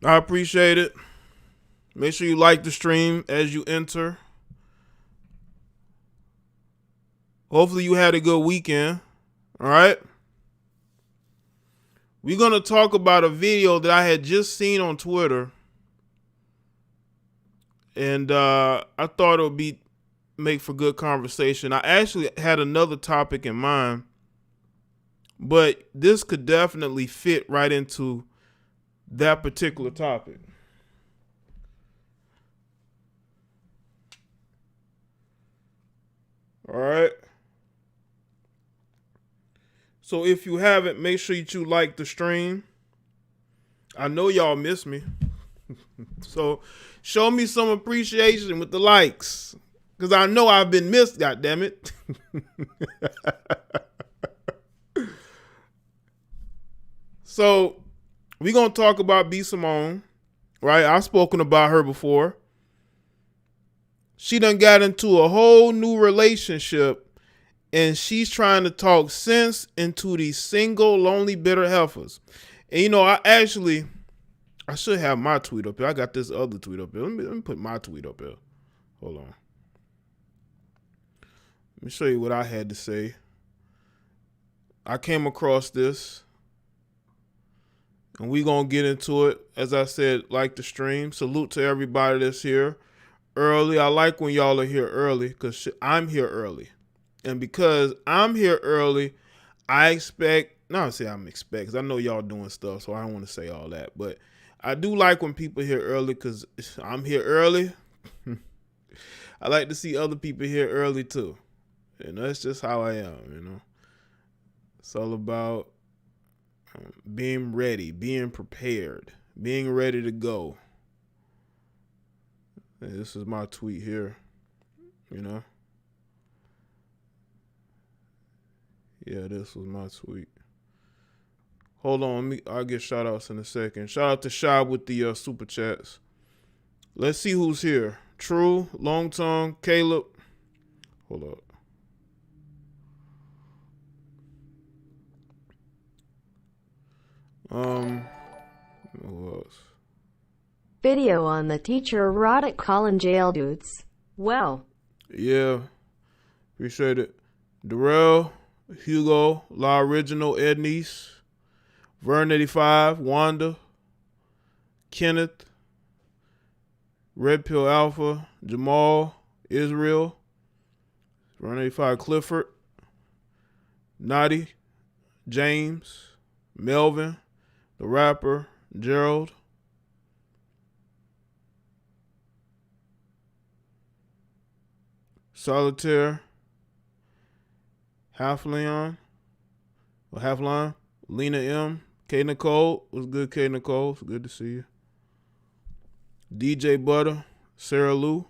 I appreciate it. Make sure you like the stream as you enter. Hopefully you had a good weekend. All right. We're going to talk about a video that I had just seen on Twitter. And I thought it would make for good conversation. I actually had another topic in mind, but this could definitely fit right into that particular topic. All right. So if you haven't, make sure you like the stream. I know y'all miss me. So show me some appreciation with the likes. Because I know I've been missed, goddammit. So we're going to talk about B.Simone, right? I've spoken about her before. She done got into a whole new relationship, and she's trying to talk sense into these single, lonely, bitter heifers. And you know, I should have my tweet up here. I got this other tweet up here. Let me put my tweet up here. Hold on. Let me show you what I had to say. I came across this, and we going to get into it. As I said, like the stream. Salute to everybody that's here early. I like when y'all are here early because I'm here early. And because I'm here early, I expect, not say I'm expect, because I know y'all doing stuff, so I don't want to say all that. But I do like when people here early because I'm here early. I like to see other people here early too. You know, that's just how I am, you know. It's all about being ready, being prepared, being ready to go. And this is my tweet here, you know. Yeah, this was my tweet. Hold on, I'll get shout outs in a second. Shout out to Shy with the super chats. Let's see who's here. True, Long Tongue, Caleb. Hold up. Who else? Video on the teacher erotic calling jail dudes. Well. Yeah. Appreciate it. Darrell, Hugo, La Original, Ednice, Vern 85, Wanda, Kenneth, Red Pill Alpha, Jamal, Israel, Vern 85, Clifford, Naughty, James, Melvin, the rapper, Gerald, Solitaire, Half Leon, Lena M, K Nicole. What's good, K Nicole? It's good to see you. DJ Butter, Sarah Lou,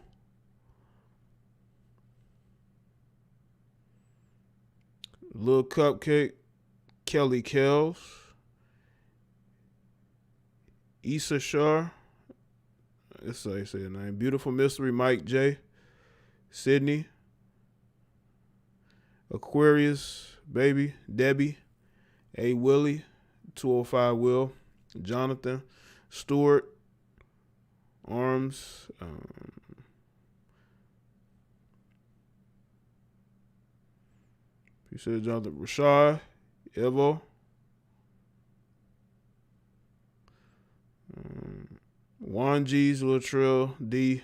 Lil Cupcake, Kelly Kells, Issa Shar, that's how you say her name. Beautiful Mystery, Mike J, Sydney, Aquarius, Baby, Debbie, A. Willie, 205 Will, Jonathan, Stewart, Arms, you said Jonathan, Rashad, Evo, Juan G's, Latrell, D,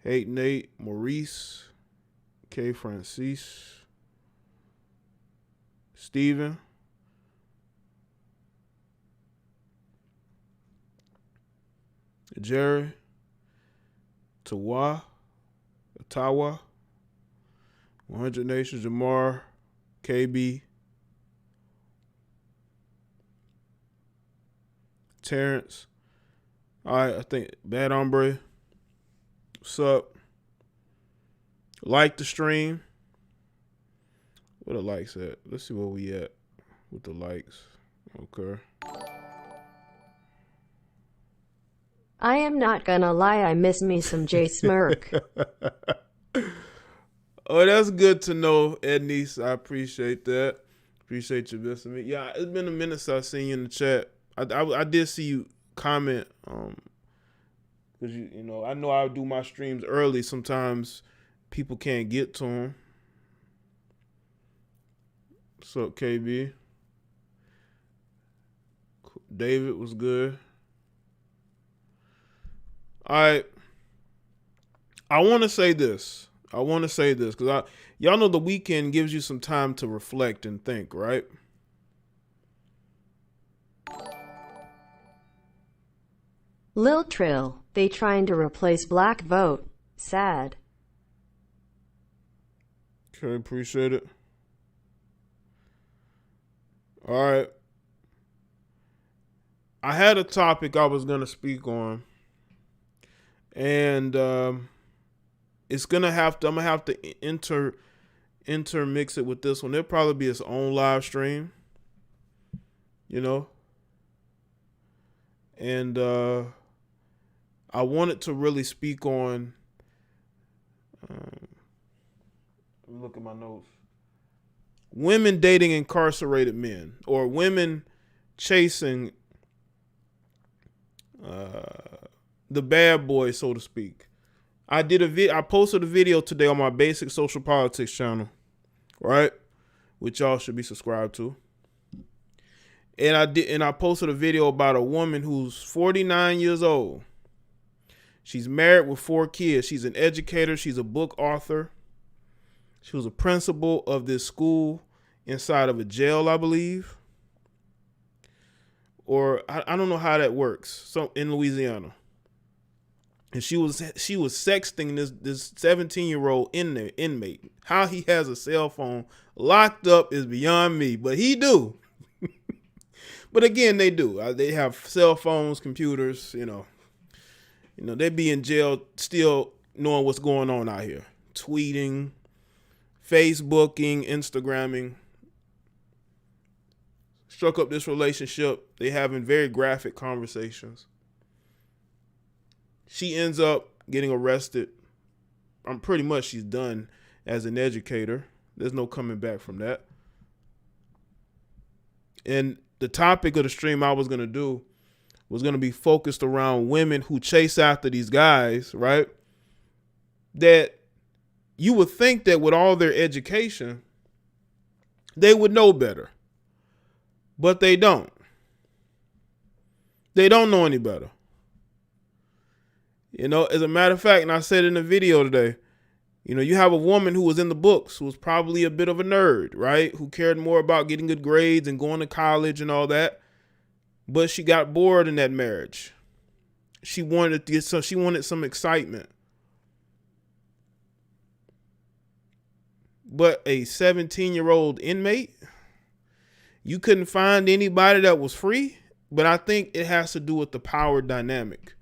Hate Nate, Maurice, K. Francis, Steven, Jerry, Tawa, 100 Nations, Jamar, KB, Terrence. All right, I think Bad Hombre. What's up? Like the stream. Where the likes at? Let's see where we at with the likes. Okay. I am not gonna lie, I miss me some Jay Smirk. Oh, that's good to know, Ednice. I appreciate that. Appreciate you missing me. Yeah, it's been a minute since I've seen you in the chat. I did see you comment. Cause you know, I know I do my streams early. Sometimes people can't get to them. What's up, KB? David was good. All right. I want to say this because y'all know the weekend gives you some time to reflect and think, right? Lil Trill, they trying to replace black vote. Sad. Okay, appreciate it. All right. I had a topic I was going to speak on. And it's gonna have to. I'm gonna have to intermix it with this one. There'll probably be its own live stream, you know. And I wanted to really speak on. Look at my notes. Women dating incarcerated men, or women chasing the bad boy, so to speak. I posted a video today on my Basic Social Politics channel, right? Which y'all should be subscribed to. And I posted a video about a woman who's 49 years old. She's married with 4 kids. She's an educator. She's a book author. She was a principal of this school inside of a jail, I believe. Or I don't know how that works. So in Louisiana. And she was sexting this 17-year-old inmate. How he has a cell phone locked up is beyond me, but he do. But again, they do. They have cell phones, computers. You know, they be in jail still knowing what's going on out here, tweeting, Facebooking, Instagramming. Struck up this relationship. They having very graphic conversations. She ends up getting arrested. I'm pretty much she's done as an educator. There's no coming back from that. And the topic of the stream I was going to do was going to be focused around women who chase after these guys, right? That you would think that with all their education, they would know better. But they don't. They don't know any better. You know, as a matter of fact, and I said in the video today, you have a woman who was in the books, who was probably a bit of a nerd, right? Who cared more about getting good grades and going to college and all that. But she got bored in that marriage. She wanted some excitement. But a 17-year-old inmate, you couldn't find anybody that was free, but I think it has to do with the power dynamic.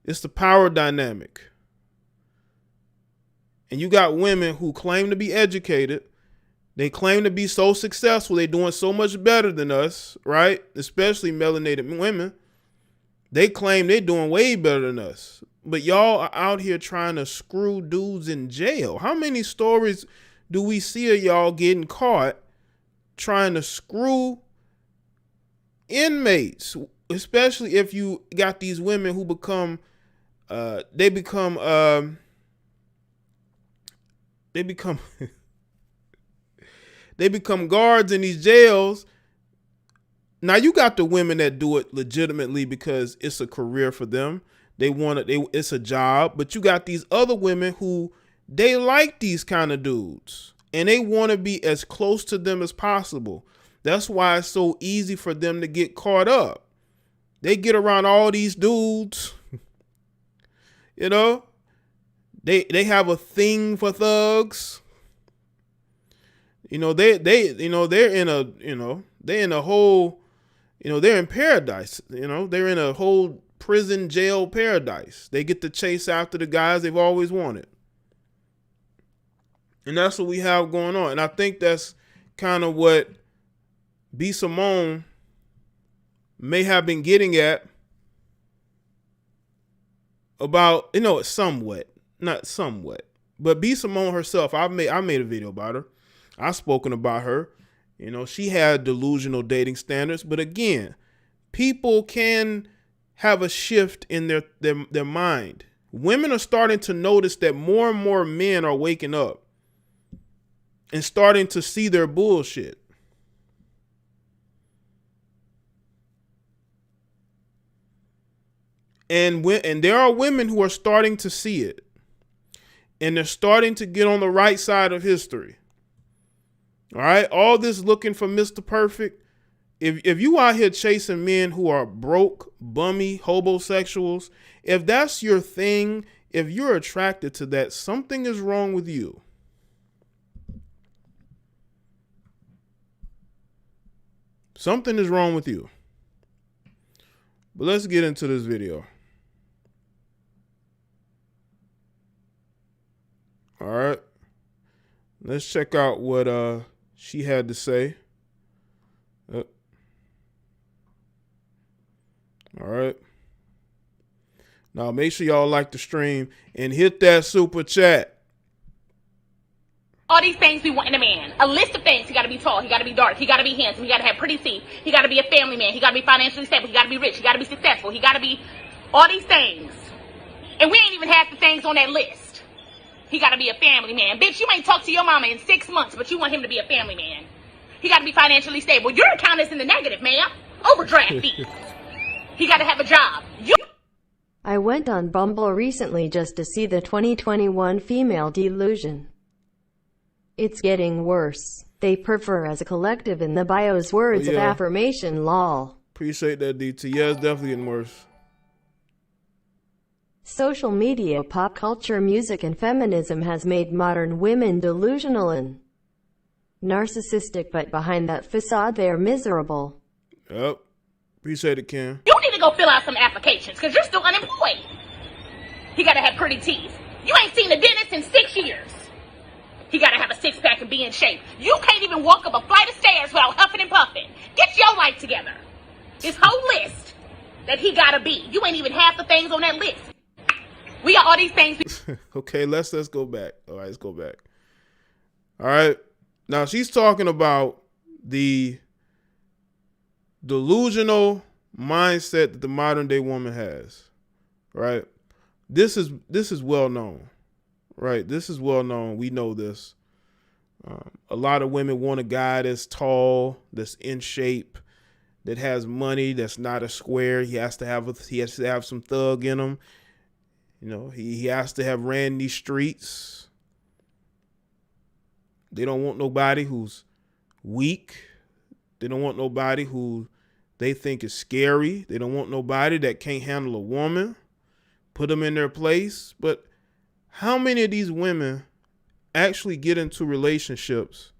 It's the power dynamic. And you got women who claim to be educated. They claim to be so successful. They're doing so much better than us, right? Especially melanated women. They claim they're doing way better than us. But y'all are out here trying to screw dudes in jail. How many stories do we see of y'all getting caught trying to screw inmates, especially if you got these women who become they become guards in these jails. Now you got the women that do it legitimately because it's a career for them. It's a job, but you got these other women who they like these kind of dudes and they want to be as close to them as possible. That's why it's so easy for them to get caught up. They get around all these dudes. They have a thing for thugs. They're in paradise. They're in a whole prison jail paradise. They get to chase after the guys they've always wanted. And that's what we have going on. And I think that's kind of what B.Simone may have been getting at about, not somewhat, but B.Simone herself, I made a video about her. I've spoken about her. She had delusional dating standards, but again, people can have a shift in their mind. Women are starting to notice that more and more men are waking up and starting to see their bullshit. And there are women who are starting to see it. And they're starting to get on the right side of history. All right? All this looking for Mr. Perfect. If you out here chasing men who are broke, bummy, hobosexuals, if that's your thing, if you're attracted to that, something is wrong with you. Something is wrong with you. But let's get into this video. All right. Let's check out what she had to say. All right. Now make sure y'all like the stream and hit that super chat. All these things we want in a man. A list of things. He got to be tall. He got to be dark. He got to be handsome. He got to have pretty teeth. He got to be a family man. He got to be financially stable. He got to be rich. He got to be successful. He got to be all these things. And we ain't even half the things on that list. He got to be a family man. Bitch, you ain't talked to your mama in 6 months, but you want him to be a family man. He got to be financially stable. Your account is in the negative, ma'am. Overdraft fees. He got to have a job. I went on Bumble recently just to see the 2021 female delusion. It's getting worse. They prefer as a collective in the bio's words of affirmation, lol. Appreciate that, DT. Yeah, it's definitely getting worse. Social media, pop culture, music, and feminism has made modern women delusional and narcissistic, but behind that facade, they are miserable. Yep. Appreciate it, Ken. You need to go fill out some applications, because you're still unemployed. He got to have pretty teeth. You ain't seen a dentist in 6 years. He got to have a six-pack and be in shape. You can't even walk up a flight of stairs without huffing and puffing. Get your life together. This whole list that he got to be. You ain't even half the things on that list. We got all these things. Okay, let's go back. All right, let's go back. All right. Now she's talking about the delusional mindset that the modern day woman has. Right? This is well known. Right? This is well known. We know this. A lot of women want a guy that's tall, that's in shape, that has money, that's not a square. He has to have some thug in him. You know, he has to have ran these streets. They don't want nobody who's weak. They don't want nobody who they think is scary. They don't want nobody that can't handle a woman. Put them in their place. But how many of these women actually get into relationships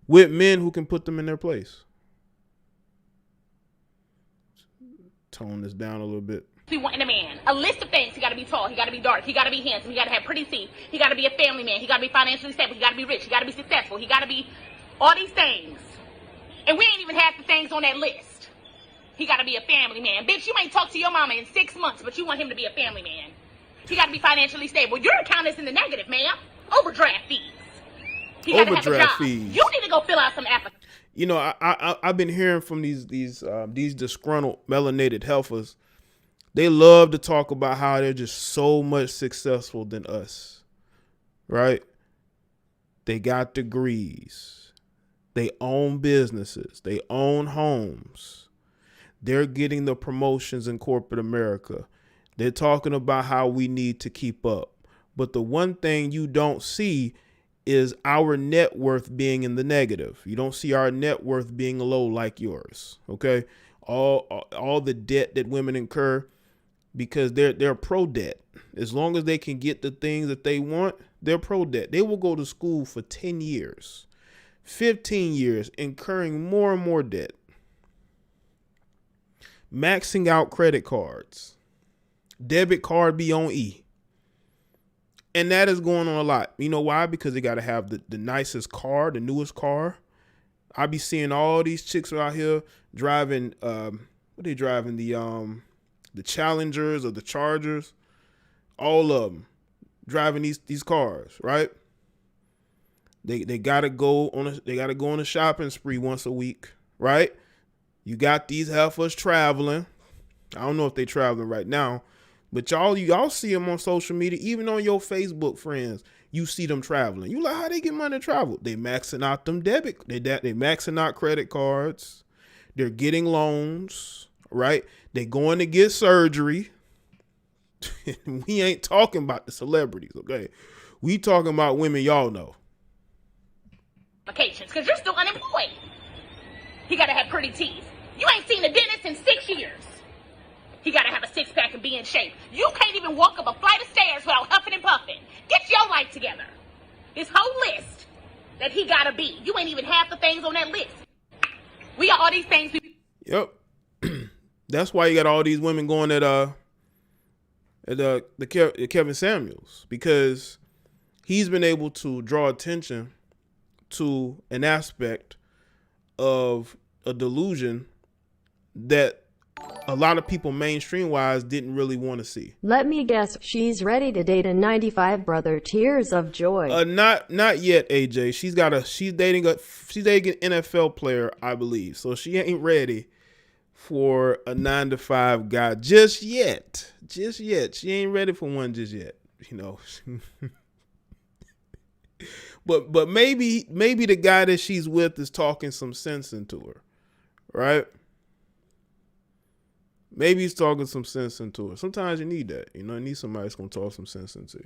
with men who can put them in their place? Tone this down a little bit. We want in a man. A list of things. He got to be tall. He got to be dark. He got to be handsome. He got to have pretty teeth. He got to be a family man. He got to be financially stable. He got to be rich. He got to be successful. He got to be all these things. And we ain't even half the things on that list. He got to be a family man. Bitch, you ain't talked to your mama in 6 months, but you want him to be a family man. He got to be financially stable. Your account is in the negative, ma'am. Overdraft fees. He got to have a job. Fees. You need to go fill out some applications. You know, I've been hearing from these disgruntled melanated heifers. They love to talk about how they're just so much successful than us, right? They got degrees. They own businesses. They own homes. They're getting the promotions in corporate America. They're talking about how we need to keep up. But the one thing you don't see is our net worth being in the negative. You don't see our net worth being low like yours, okay? All the debt that women incur, because they're pro debt. As long as they can get the things that they want, they're pro debt. They will go to school for 10 years, 15 years, incurring more and more debt, maxing out credit cards, debit card be on E. And that is going on a lot. You know why? Because they got to have the nicest car, the newest car. I be seeing all these chicks out here driving, what they driving, the Challengers or the Chargers, all of them driving these cars, right? They gotta go on a shopping spree once a week, right? You got these heifers traveling. I don't know if they traveling right now, but y'all see them on social media, even on your Facebook friends. You see them traveling. You like how they get money to travel? They maxing out them they maxing out credit cards. They're getting loans, right? They going to get surgery. We ain't talking about the celebrities, okay? We talking about women y'all know. Vacations, because you're still unemployed. He gotta have pretty teeth. You ain't seen a dentist in 6 years. He gotta have a six-pack and be in shape. You can't even walk up a flight of stairs without huffing and puffing. Get your life together. This whole list that he gotta be, you ain't even half the things on that list. We got all these things. Yep. That's why you got all these women going at Kevin Samuels, because he's been able to draw attention to an aspect of a delusion that a lot of people mainstream wise didn't really want to see. Let me guess, she's ready to date a 95 brother. Tears of joy. Not yet, AJ. She's dating an NFL player, I believe. So she ain't ready for a 9-to-5 guy just yet. Just yet. She ain't ready for one just yet. You know. But maybe the guy that she's with is talking some sense into her. Right? Maybe he's talking some sense into her. Sometimes you need that. You know, you need somebody that's gonna talk some sense into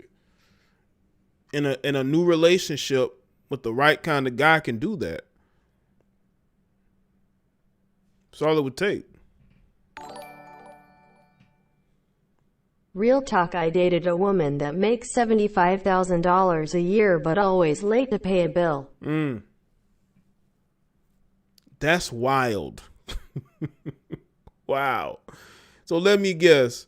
you. In a new relationship with the right kind of guy can do that. That's all it would take. Real talk, I dated a woman that makes $75,000 a year but always late to pay a bill. That's wild. Wow. So let me guess.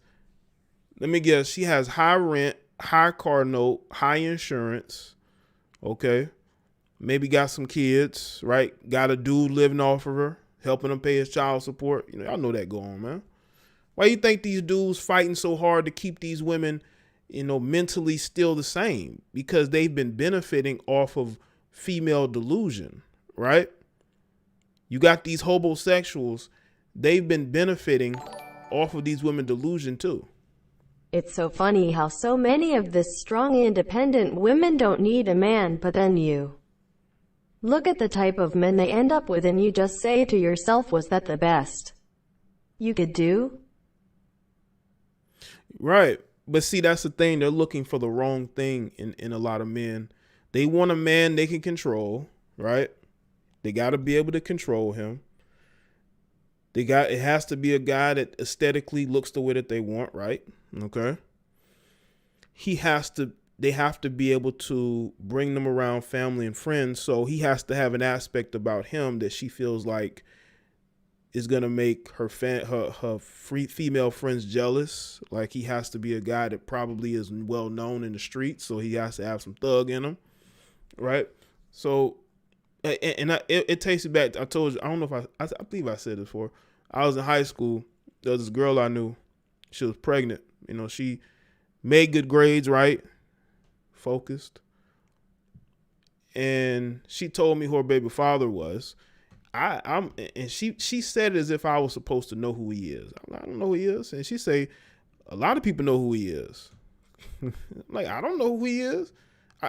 She has high rent, high car note, high insurance. Okay. Maybe got some kids, right? Got a dude living off of her, helping him pay his child support. You know, y'all know that going on, man. Why you think these dudes fighting so hard to keep these women, you know, mentally still the same? Because they've been benefiting off of female delusion, right? You got these homosexuals. They've been benefiting off of these women delusion too. It's so funny how so many of this strong independent women don't need a man, but then you look at the type of men they end up with and you just say to yourself, was that the best you could do? Right. But see, that's the thing. They're looking for the wrong thing in a lot of men. They want a man they can control, right? They got to be able to control him. It has to be a guy that aesthetically looks the way that they want, right? Okay. They have to be able to bring them around family and friends. So he has to have an aspect about him that she feels like is going to make her female friends jealous. Like he has to be a guy that probably is well known in the streets. So he has to have some thug in him. Right. So, it takes it back. I told you, I don't know if I believe I said this before. I was in high school. There was this girl I knew. She was pregnant. You know, she made good grades, right? Focused. And she told me who her baby father was. She said it as if I was supposed to know who he is. I don't know who he is. And she say, a lot of people know who he is. Like, I don't know who he is.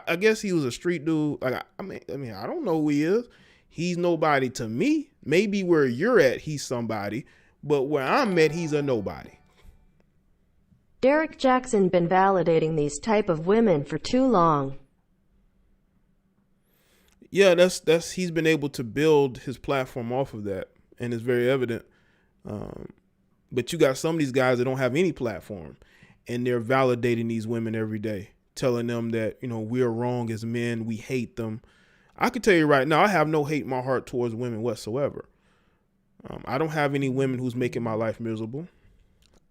I guess he was a street dude. Like, I mean, I don't know who he is. He's nobody to me. Maybe where you're at, he's somebody. But where I'm at, he's a nobody. Derek Jackson been validating these type of women for too long. Yeah, that's he's been able to build his platform off of that, and it's very evident. But you got some of these guys that don't have any platform, and they're validating these women every day, telling them that, you know, we're wrong as men, we hate them. I can tell you right now, I have no hate in my heart towards women whatsoever. I don't have any women who's making my life miserable.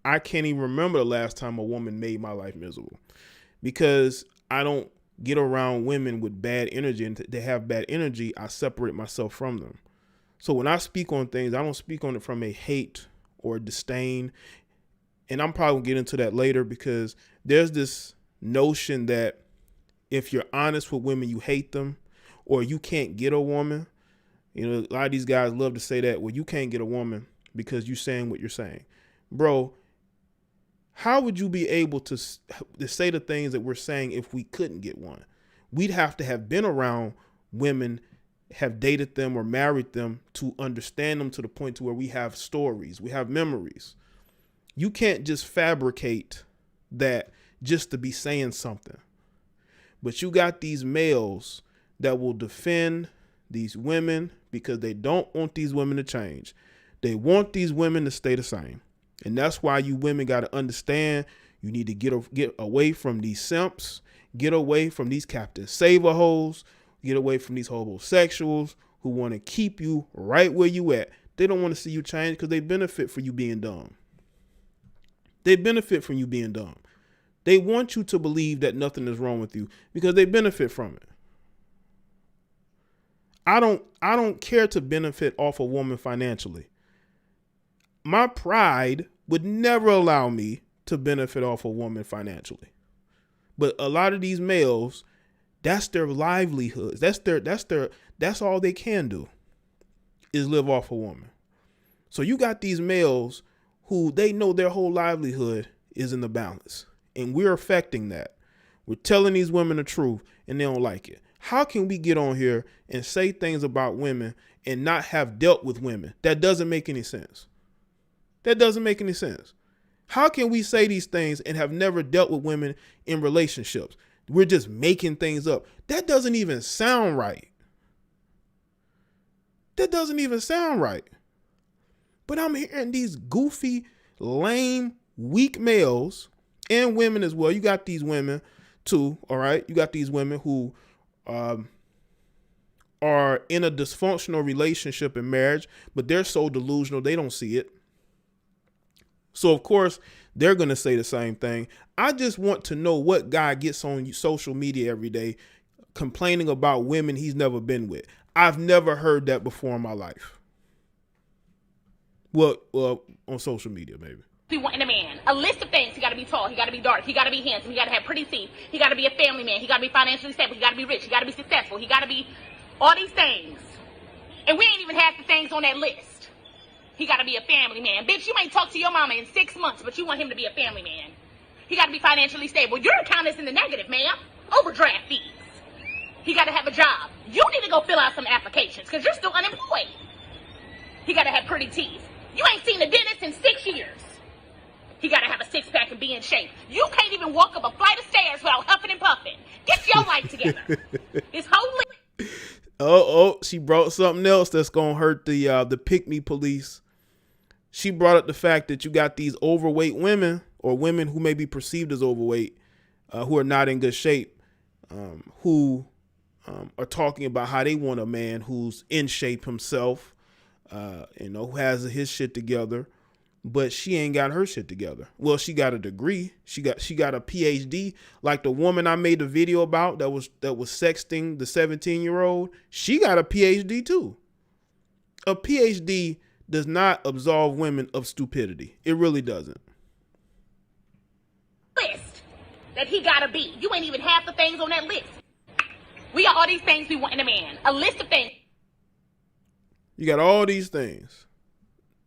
I can't even remember the last time a woman made my life miserable, because I don't get around women with bad energy, and they have bad energy. I separate myself from them. So when I speak on things, I don't speak on it from a hate or disdain. And I'm probably gonna get into that later, because there's this notion that if you're honest with women, you hate them, or you can't get a woman. You know, a lot of these guys love to say that, well, you can't get a woman because you're saying what you're saying. bro, how would you be able to say the things that we're saying if we couldn't get one? We'd have to have been around women, have dated them or married them to understand them to the point to where we have stories, we have memories. You can't just fabricate that just to be saying something. But you got these males that will defend these women because they don't want these women to change. They want these women to stay the same. And that's why you women got to understand you need to get away from these simps, get away from these Captain Saver hoes, get away from these homosexuals who want to keep you right where you at. They don't want to see you change because they benefit from you being dumb. They benefit from you being dumb. They want you to believe that nothing is wrong with you because they benefit from it. I don't care to benefit off a woman financially. My pride would never allow me to benefit off a woman financially. But a lot of these males, that's their livelihoods. That's all they can do is live off a woman. So you got these males who they know their whole livelihood is in the balance. And we're affecting that. We're telling these women the truth and they don't like it. How can we get on here and say things about women and not have dealt with women? That doesn't make any sense. That doesn't make any sense. How can we say these things and have never dealt with women in relationships? We're just making things up. That doesn't even sound right. That doesn't even sound right. But I'm hearing these goofy, lame, weak males and women as well. You got these women too, all right? You got these women who are in a dysfunctional relationship and marriage, but they're so delusional they don't see it. So, of course, they're going to say the same thing. I just want to know what guy gets on social media every day complaining about women he's never been with. I've never heard that before in my life. Well, on social media, maybe. We want in a man a list of things. He got to be tall. He got to be dark. He got to be handsome. He got to have pretty teeth. He got to be a family man. He got to be financially stable. He got to be rich. He got to be successful. He got to be all these things. And we ain't even half the things on that list. He got to be a family man. Bitch, you ain't talked to your mama in 6 months, but you want him to be a family man. He got to be financially stable. Your account is in the negative, ma'am. Overdraft fees. He got to have a job. You need to go fill out some applications because you're still unemployed. He got to have pretty teeth. You ain't seen a dentist in 6 years. He got to have a six-pack and be in shape. You can't even walk up a flight of stairs without huffing and puffing. Get your life together. It's holy. Oh, she brought something else that's going to hurt the pick-me police. She brought up the fact that you got these overweight women or women who may be perceived as overweight, who are not in good shape, who are talking about how they want a man who's in shape himself, who has his shit together, but she ain't got her shit together. Well, she got a degree. She got a PhD. Like the woman I made the video about that was sexting the 17-year-old. She got a PhD too. A PhD does not absolve women of stupidity. It really doesn't. List that he gotta be. You ain't even half the things on that list. We got all these things we want in a man. A list of things. You got all these things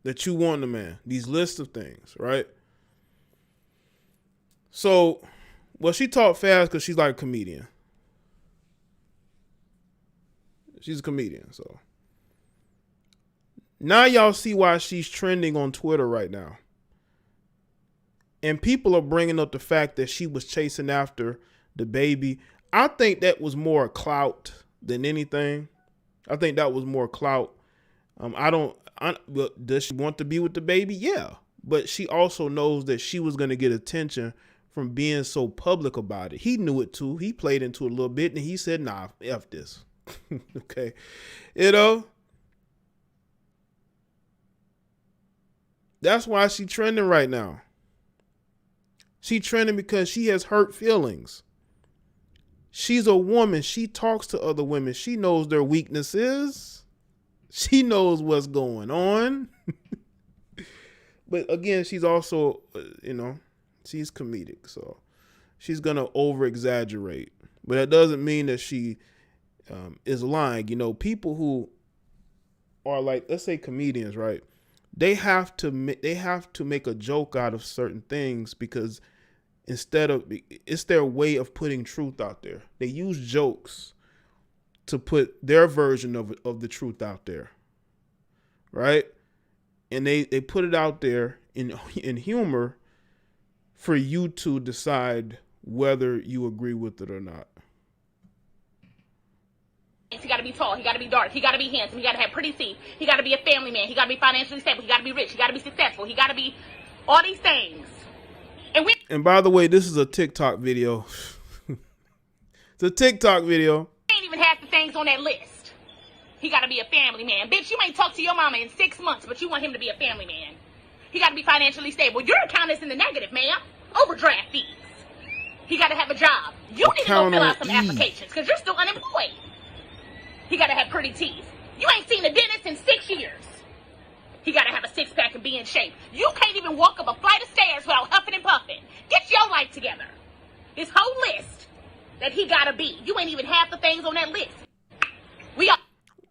that you want in a man. These lists of things, right? So, well, she talked fast because she's like a comedian. She's a comedian, so. Now y'all see why she's trending on Twitter right now. And people are bringing up the fact that she was chasing after the baby. I think that was more clout than anything. I think that was more clout. Does she want to be with the baby? Yeah. But she also knows that she was going to get attention from being so public about it. He knew it too. He played into it a little bit and he said, nah, F this. Okay. That's why she's trending right now. She trending because she has hurt feelings. She's a woman. She talks to other women. She knows their weaknesses. She knows what's going on. But again, she's also, she's comedic. So she's going to over exaggerate. But that doesn't mean that she is lying. People who are like, let's say comedians, right? they have to make a joke out of certain things because it's their way of putting truth out there. They use jokes to put their version of the truth out there, right? And they put it out there in humor for you to decide whether you agree with it or not. He got to be tall. He got to be dark. He got to be handsome. He got to have pretty teeth. He got to be a family man. He got to be financially stable. He got to be rich. He got to be successful. He got to be all these things. And by the way, this is a TikTok video. It's a TikTok video. Ain't even half the things on that list. He got to be a family man. Bitch, you ain't talked to your mama in 6 months, but you want him to be a family man. He got to be financially stable. Your account is in the negative, ma'am. Overdraft fees. He got to have a job. You need to go fill out some applications because you're still unemployed. He got to have pretty teeth. You ain't seen a dentist in 6 years. He got to have a six-pack and be in shape. You can't even walk up a flight of stairs without huffing and puffing. Get your life together. This whole list that he got to be. You ain't even half the things on that list.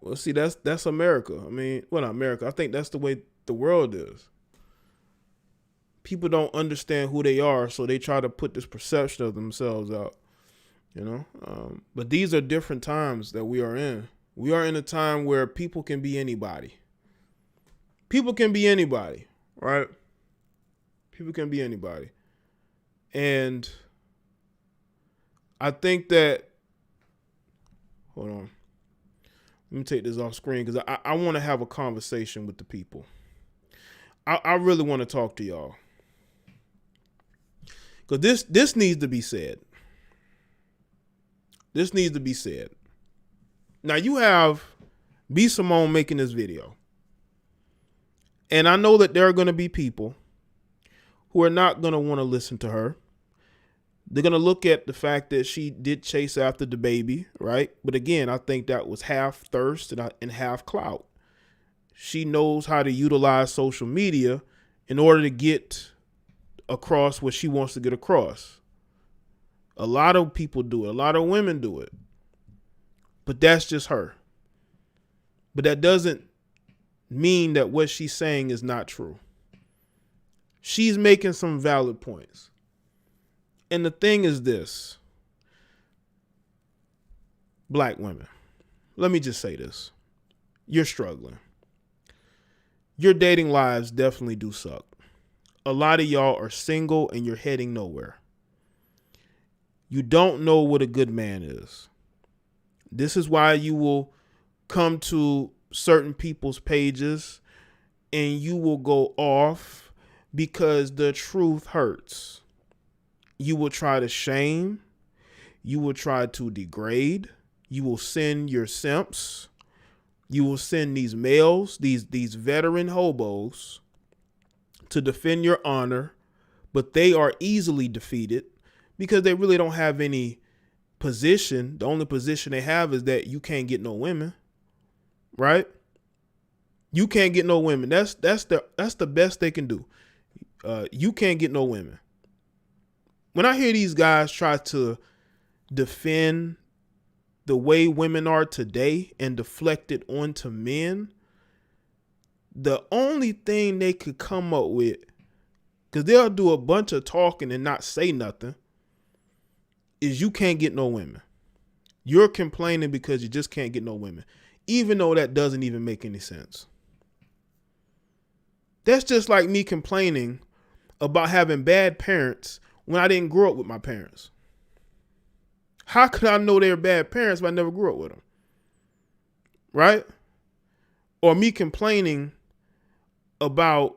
Well, see, that's America. I mean, well, not America. I think that's the way the world is. People don't understand who they are, so they try to put this perception of themselves out. But these are different times that we are in. We are in a time where people can be anybody. People can be anybody, right? People can be anybody. And I think that, hold on. Let me take this off screen because I want to have a conversation with the people. I really want to talk to y'all. Because this needs to be said. This needs to be said. Now you have B.Simone making this video. And I know that there are going to be people who are not going to want to listen to her. They're going to look at the fact that she did chase after the baby, right? But again, I think that was half thirst and half clout. She knows how to utilize social media in order to get across what she wants to get across. A lot of people do it. A lot of women do it. But that's just her. But that doesn't mean that what she's saying is not true. She's making some valid points. And the thing is this. Black women, let me just say this. You're struggling. Your dating lives definitely do suck. A lot of y'all are single and you're heading nowhere. You don't know what a good man is. This is why you will come to certain people's pages and you will go off because the truth hurts. You will try to shame. You will try to degrade. You will send your simps. You will send these males, these veteran hobos to defend your honor, but they are easily defeated because they really don't have any position. The only position they have is that you can't get no women, right? You can't get no women. That's the best they can do. You can't get no women. When I hear these guys try to defend the way women are today and deflect it onto men, the only thing they could come up with, because they'll do a bunch of talking and not say nothing, is you can't get no women. You're complaining because you just can't get no women, even though that doesn't even make any sense. That's just like me complaining about having bad parents when I didn't grow up with my parents. How could I know they're bad parents if I never grew up with them? Right? Or me complaining about,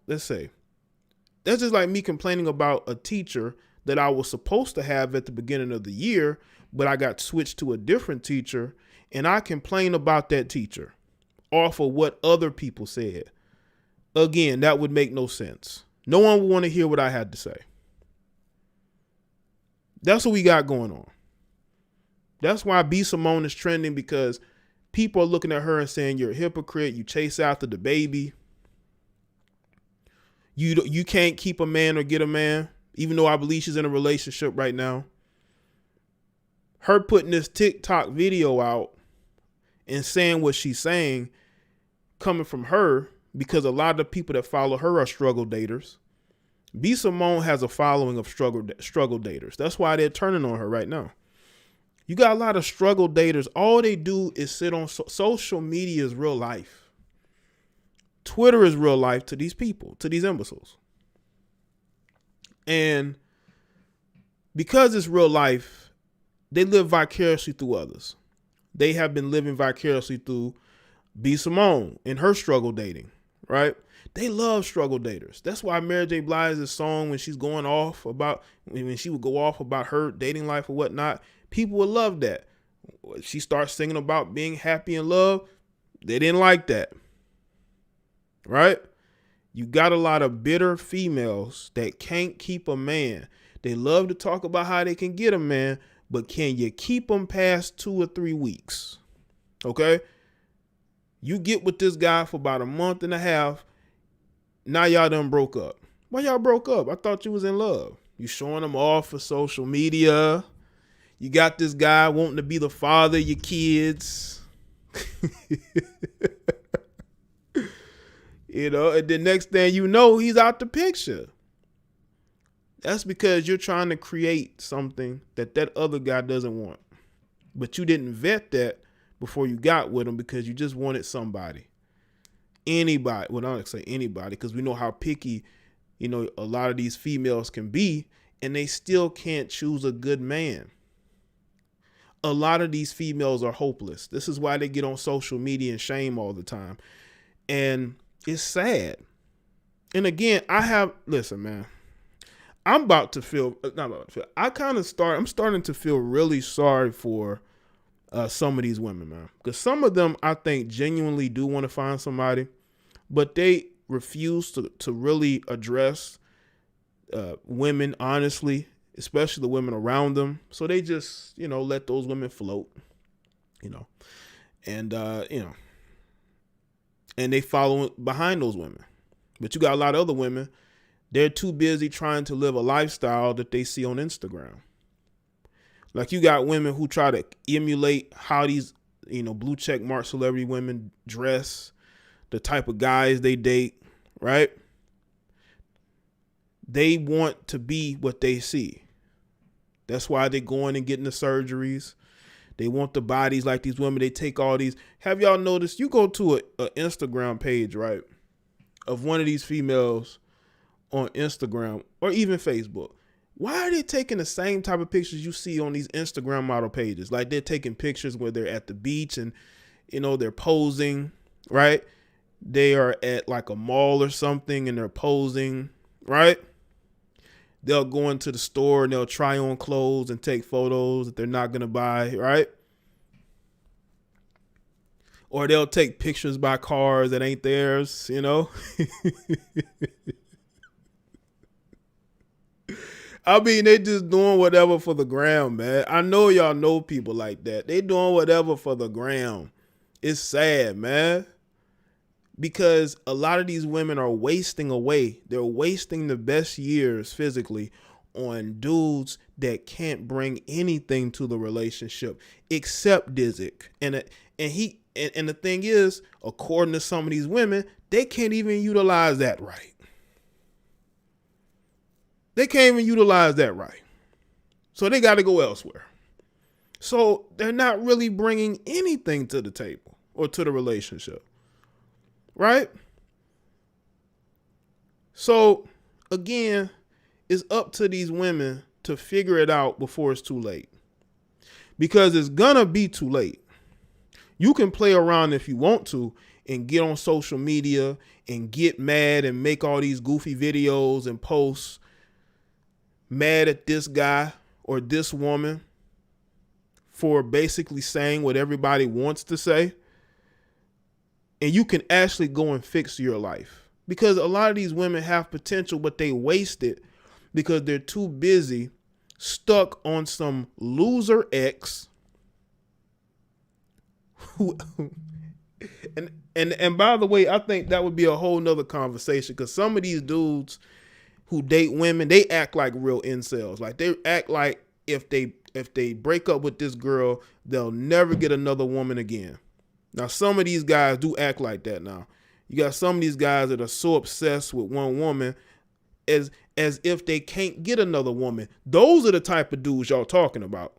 let's say, that's just like me complaining about a teacher that I was supposed to have at the beginning of the year, but I got switched to a different teacher, and I complain about that teacher off of what other people said. Again, that would make no sense. No one would want to hear what I had to say. That's what we got going on. That's why B.Simone is trending, because people are looking at her and saying, you're a hypocrite. You chase after the baby. You can't keep a man or get a man, even though I believe she's in a relationship right now. Her putting this TikTok video out and saying what she's saying coming from her, because a lot of the people that follow her are struggle daters. B.Simone has a following of struggle daters. That's why they're turning on her right now. You got a lot of struggle daters. All they do is sit on social media is real life. Twitter is real life to these people, to these imbeciles. And because it's real life, they live vicariously through others. They have been living vicariously through B.Simone and her struggle dating, right? They love struggle daters. That's why Mary J. Blige's song, when she's going off about, when she would go off about her dating life or whatnot, people would love that. She starts singing about being happy in love. They didn't like that, right? You got a lot of bitter females that can't keep a man. They love to talk about how they can get a man, but can you keep them past 2 or 3 weeks? Okay? You get with this guy for about a month and a half. Now y'all done broke up. Why y'all broke up? I thought you was in love. You showing them off for social media. You got this guy wanting to be the father of your kids. You know, and the next thing you know, he's out the picture. That's because you're trying to create something that other guy doesn't want. But you didn't vet that before you got with him, because you just wanted somebody. Anybody. Well, I don't say anybody, because we know how picky, you know, a lot of these females can be, and they still can't choose a good man. A lot of these females are hopeless. This is why they get on social media and shame all the time. And it's sad. And again, listen, man, I'm about to feel, I'm starting to feel really sorry for some of these women, man. Because some of them, I think, genuinely do want to find somebody, but they refuse to really address women honestly, especially the women around them. So they just, you know, let those women float, you know, and, you know, and they follow behind those women. But you got a lot of other women, they're too busy trying to live a lifestyle that they see on Instagram. Like, you got women who try to emulate how these, you know, blue check mark celebrity women dress, the type of guys they date, right? They want to be what they see. That's why they're going and getting the surgeries. They want the bodies like these women. They take all these. Have y'all noticed? You go to a Instagram page, right, of one of these females on Instagram or even Facebook. Why are they taking the same type of pictures you see on these Instagram model pages? Like, they're taking pictures where they're at the beach and, you know, they're posing, right? They are at like a mall or something and they're posing, right? They'll go into the store and they'll try on clothes and take photos that they're not going to buy, right? Or they'll take pictures by cars that ain't theirs, you know? I mean, they just doing whatever for the gram, man. I know y'all know people like that. They doing whatever for the gram. It's sad, man. Because a lot of these women are wasting away. They're wasting the best years physically on dudes that can't bring anything to the relationship except Dizzy. And the thing is, according to some of these women, they can't even utilize that right. They can't even utilize that right. So they got to go elsewhere. So they're not really bringing anything to the table or to the relationship. Right? So, again, it's up to these women to figure it out before it's too late. Because it's gonna be too late. You can play around if you want to and get on social media and get mad and make all these goofy videos and posts mad at this guy or this woman for basically saying what everybody wants to say. And you can actually go and fix your life. Because a lot of these women have potential, but they waste it because they're too busy, stuck on some loser ex who and by the way, I think that would be a whole nother conversation, because some of these dudes who date women, they act like real incels. Like, they act like if they break up with this girl, they'll never get another woman again. Now, some of these guys do act like that now. You got some of these guys that are so obsessed with one woman as if they can't get another woman. Those are the type of dudes y'all talking about.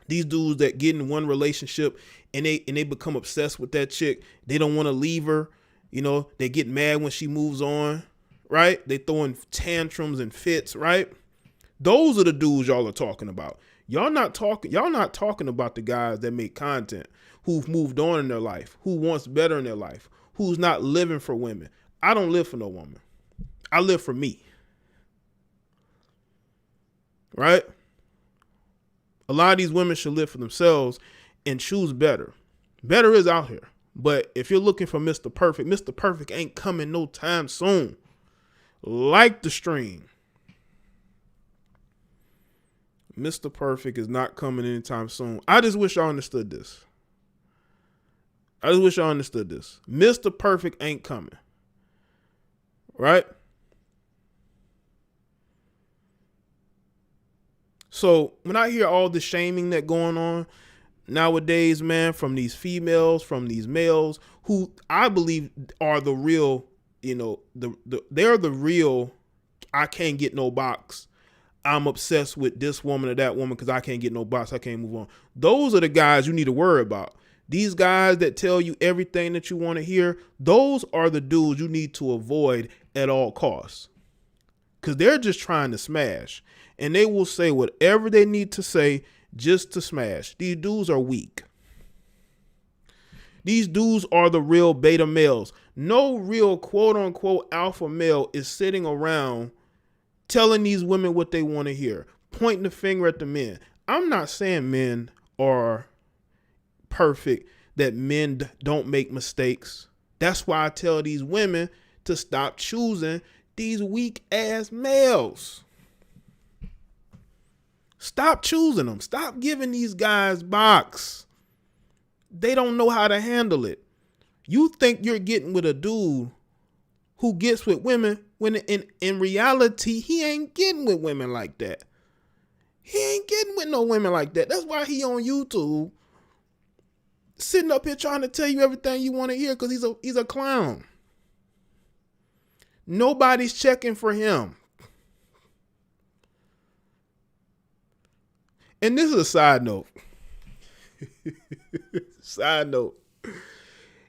These dudes that get in one relationship and they become obsessed with that chick. They don't want to leave her. You know, they get mad when she moves on, right? They throwing tantrums and fits, right? Those are the dudes y'all are talking about. Y'all not talking about the guys that make content, who've moved on in their life, who wants better in their life, who's not living for women. I don't live for no woman. I live for me. Right? A lot of these women should live for themselves and choose better. Better is out here. But if you're looking for Mr. Perfect ain't coming no time soon. Like the stream. Mr. Perfect is not coming anytime soon. I just wish y'all understood this. Mr. Perfect ain't coming. Right? So when I hear all the shaming that going on nowadays, man, from these females, from these males, who I believe are the real, they're the real, I can't get no box. I'm obsessed with this woman or that woman because I can't get no box. I can't move on. Those are the guys you need to worry about. These guys that tell you everything that you want to hear, those are the dudes you need to avoid at all costs. Because they're just trying to smash. And they will say whatever they need to say just to smash. These dudes are weak. These dudes are the real beta males. No real quote unquote alpha male is sitting around telling these women what they want to hear, pointing the finger at the men. I'm not saying men are perfect, that men don't make mistakes. That's why I tell these women to stop choosing these weak ass males. Stop choosing them. Stop giving these guys box. They don't know how to handle it. You think you're getting with a dude who gets with women when in reality, he ain't getting with women like that. He ain't getting with no women like that. That's why he on YouTube sitting up here trying to tell you everything you want to hear because he's a clown. Nobody's checking for him. And this is a side note. Side note.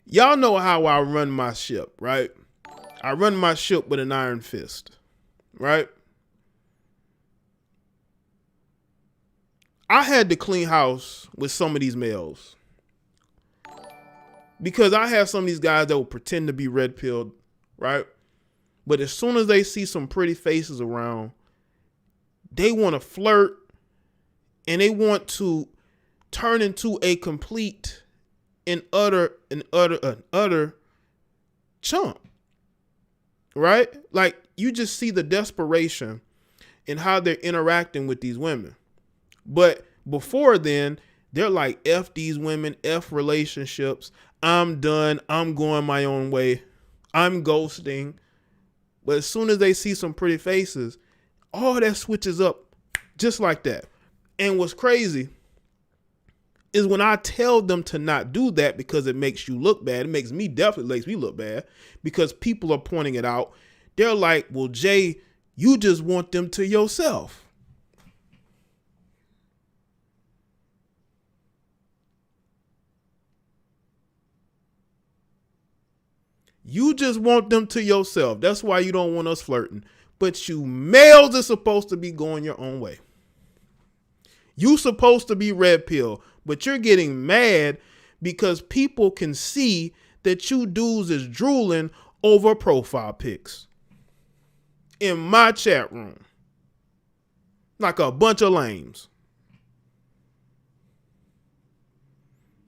Y'all know how I run my ship, right? I run my ship with an iron fist, right? I had to clean house with some of these males because I have some of these guys that will pretend to be red pilled, right? But as soon as they see some pretty faces around, they want to flirt and they want to turn into a complete and utter chump. Right? Like you just see the desperation in how they're interacting with these women. But before then, they're like, F these women, F relationships. I'm done. I'm going my own way. I'm ghosting. But as soon as they see some pretty faces, all that switches up just like that. And what's crazy is when I tell them to not do that because it makes you look bad, definitely makes me look bad because people are pointing it out. They're like, well, Jay, you just want them to yourself. You just want them to yourself. That's why you don't want us flirting. But you males are supposed to be going your own way. You supposed to be red pill, but you're getting mad because people can see that you dudes is drooling over profile pics in my chat room like a bunch of lames.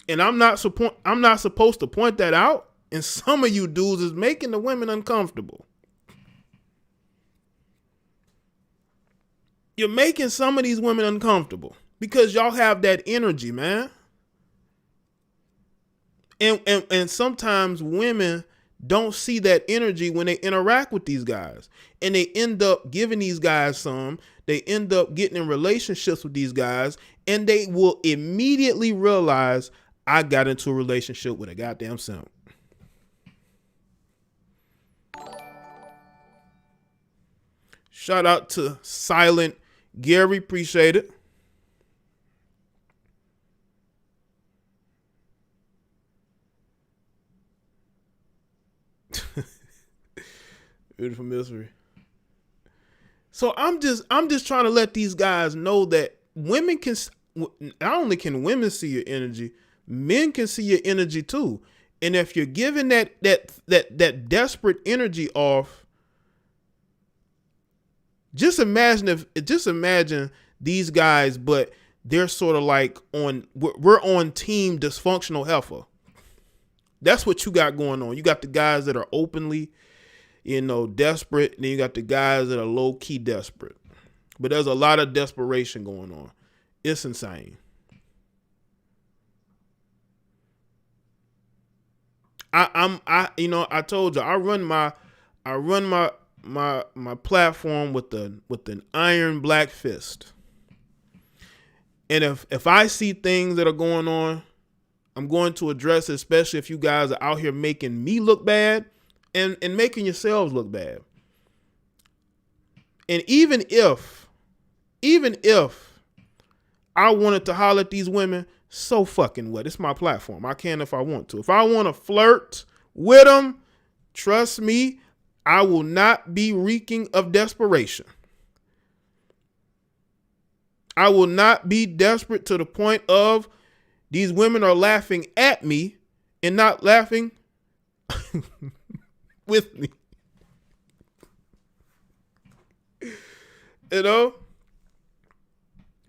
And I'm not supposed to point that out. And some of you dudes is making the women uncomfortable. You're making some of these women uncomfortable because y'all have that energy, man. And sometimes women don't see that energy when they interact with these guys. And they end up giving these guys some. They end up getting in relationships with these guys. And they will immediately realize, I got into a relationship with a goddamn simp. Shout out to Silent Gary. Appreciate it. Beautiful Misery. So I'm just trying to let these guys know that women can, not only can women see your energy, men can see your energy too. And if you're giving that desperate energy off, just imagine these guys, but they're sort of like we're on team dysfunctional heifer. That's what you got going on. You got the guys that are openly, desperate, and then you got the guys that are low key desperate. But there's a lot of desperation going on. It's insane. I told you I run my platform with an iron black fist. And if I see things that are going on, I'm going to address it, especially if you guys are out here making me look bad and making yourselves look bad. And even if I wanted to holler at these women, so fucking what? It's my platform. I can if I want to. If I want to flirt with them, trust me, I will not be reeking of desperation. I will not be desperate to the point of these women are laughing at me and not laughing with me.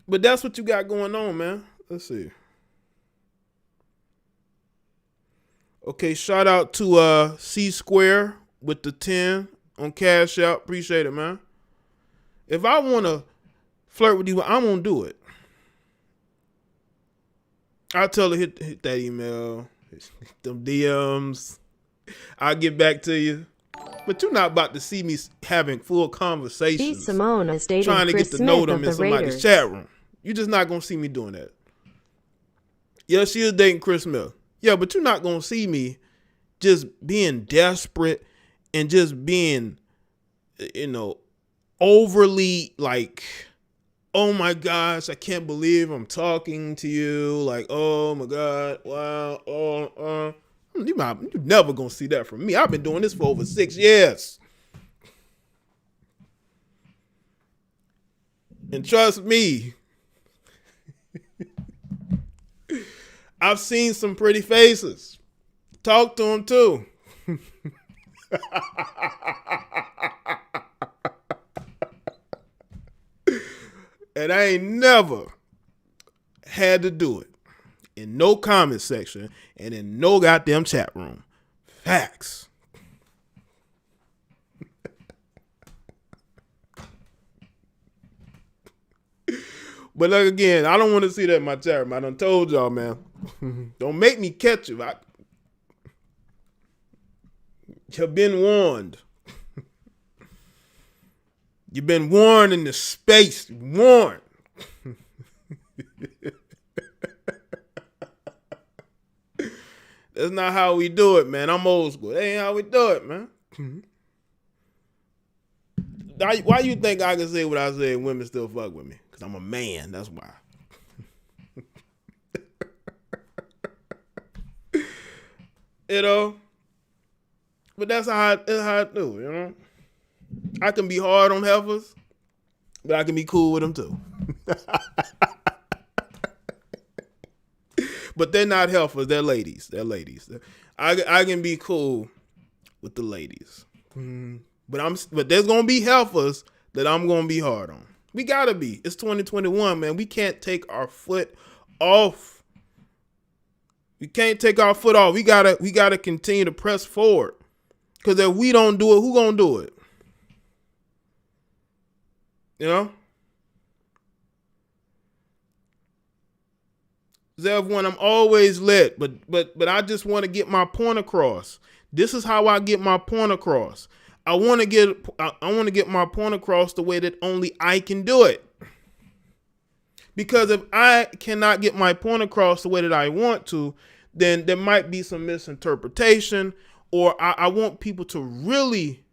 But that's what you got going on, man. Let's see. Okay, shout out to C Square with the 10 on Cash App. Appreciate it, man. If I want to flirt with you, I'm going to do it. I'll tell her, hit that email, hit them DMs. I'll get back to you. But you're not about to see me having full conversations. B.Simone is dating trying to Chris get to know Smith them of in the somebody's Raiders. chat room. You're just not going to see me doing that. Yeah, she is dating Chris Smith. Yeah, but you're not going to see me just being desperate and just being, overly like, oh my gosh, I can't believe I'm talking to you. Like, oh my God, wow, you're never gonna see that from me. I've been doing this for over 6 years. And trust me, I've seen some pretty faces. Talk to them too. And I ain't never had to do it in no comment section and in no goddamn chat room. Facts. But like again, I don't want to see that in my chat room. I done told y'all, man. Don't make me catch you. You've been warned. You've been warned in the space. Warned. That's not how we do it, man. I'm old school. That ain't how we do it, man. Why you think I can say what I say and women still fuck with me? Because I'm a man. That's why. But that's how I do, I can be hard on heifers, but I can be cool with them too. But they're not heifers, they're ladies. I can be cool with the ladies. But there's gonna be heifers that I'm gonna be hard on. We gotta be. It's 2021, man. We can't take our foot off. We can't take our foot off. We gotta continue to press forward. Because if we don't do it, who gonna do it? Zev one, I'm always lit, but I just want to get my point across. This is how I get my point across. I want to get my point across the way that only I can do it. Because if I cannot get my point across the way that I want to, then there might be some misinterpretation, or I want people to really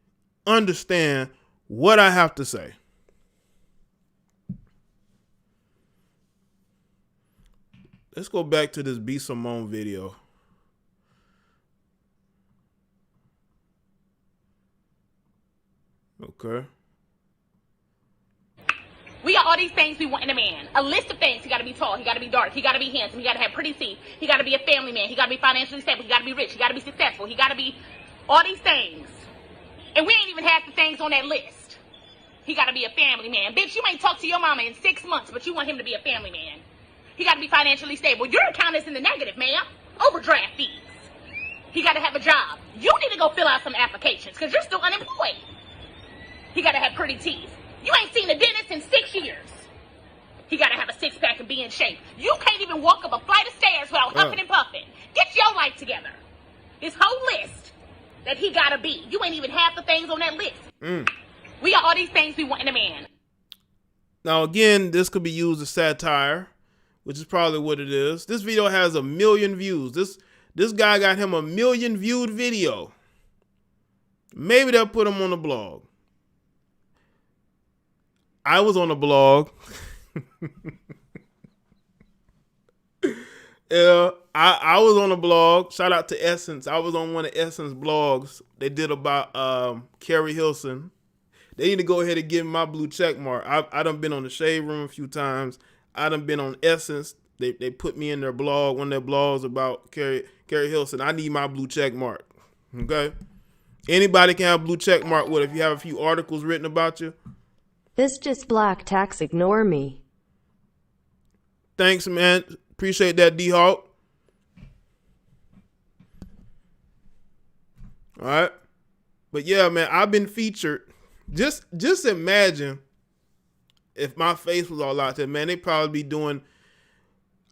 understand what I have to say. Let's go back to this B.Simone video. Okay. We got all these things we want in a man. A list of things. He got to be tall. He got to be dark. He got to be handsome. He got to have pretty teeth. He got to be a family man. He got to be financially stable. He got to be rich. He got to be successful. He got to be all these things. And we ain't even half the things on that list. He got to be a family man. Bitch, you ain't talked to your mama in 6 months, but you want him to be a family man. He got to be financially stable. Your account is in the negative, ma'am. Overdraft fees. He got to have a job. You need to go fill out some applications because you're still unemployed. He got to have pretty teeth. You ain't seen a dentist in 6 years. He got to have a six-pack and be in shape. You can't even walk up a flight of stairs without huffing and puffing. Get your life together. This whole list that he got to be. You ain't even half the things on that list. We got all these things we want in a man. Now, again, this could be used as satire, which is probably what it is. This video has 1 million views. This guy got him 1 million viewed video. Maybe they'll put him on the blog. I was on the blog. Yeah, I was on the blog. Shout out to Essence. I was on one of Essence blogs they did about Carrie Hilson. They need to go ahead and give me my blue check mark. I done been on the Shade Room a few times. I done been on Essence. They put me in their blog, one of their blogs about Carrie Hilson. I need my blue check mark. Okay? Anybody can have blue check mark with if you have a few articles written about you. This just black tax, ignore me. Thanks, man. Appreciate that, D-Hawk. All right. But yeah, man, I've been featured. Just imagine if my face was all out there, man, they probably be doing,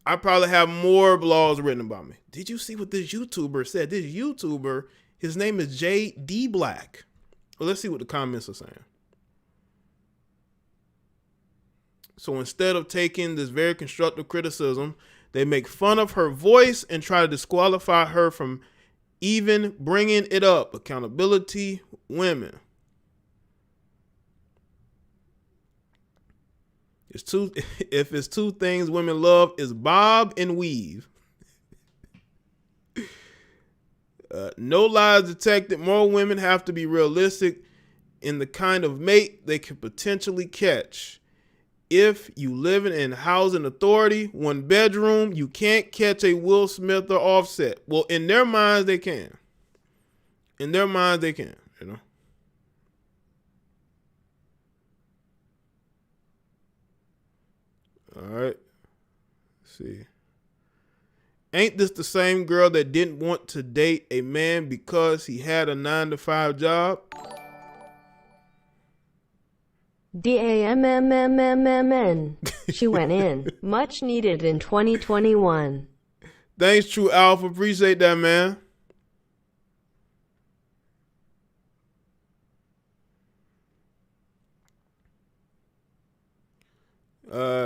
I probably have more blogs written about me. Did you see what this YouTuber said? This YouTuber, his name is Jaye D Black. Well, let's see what the comments are saying. So instead of taking this very constructive criticism, they make fun of her voice and try to disqualify her from even bringing it up. Accountability, women. If it's two things women love, is bob and weave. No lies detected. More women have to be realistic in the kind of mate they can potentially catch. If you live in housing authority, 1 bedroom, you can't catch a Will Smith or Offset. Well, in their minds, they can. In their minds, they can, you know. All right. Let's see. Ain't this the same girl that didn't want to date a man because he had a 9-to-5 job? DAMMMMMN. She went in. Much needed in 2021. Thanks, True Alpha. Appreciate that, man.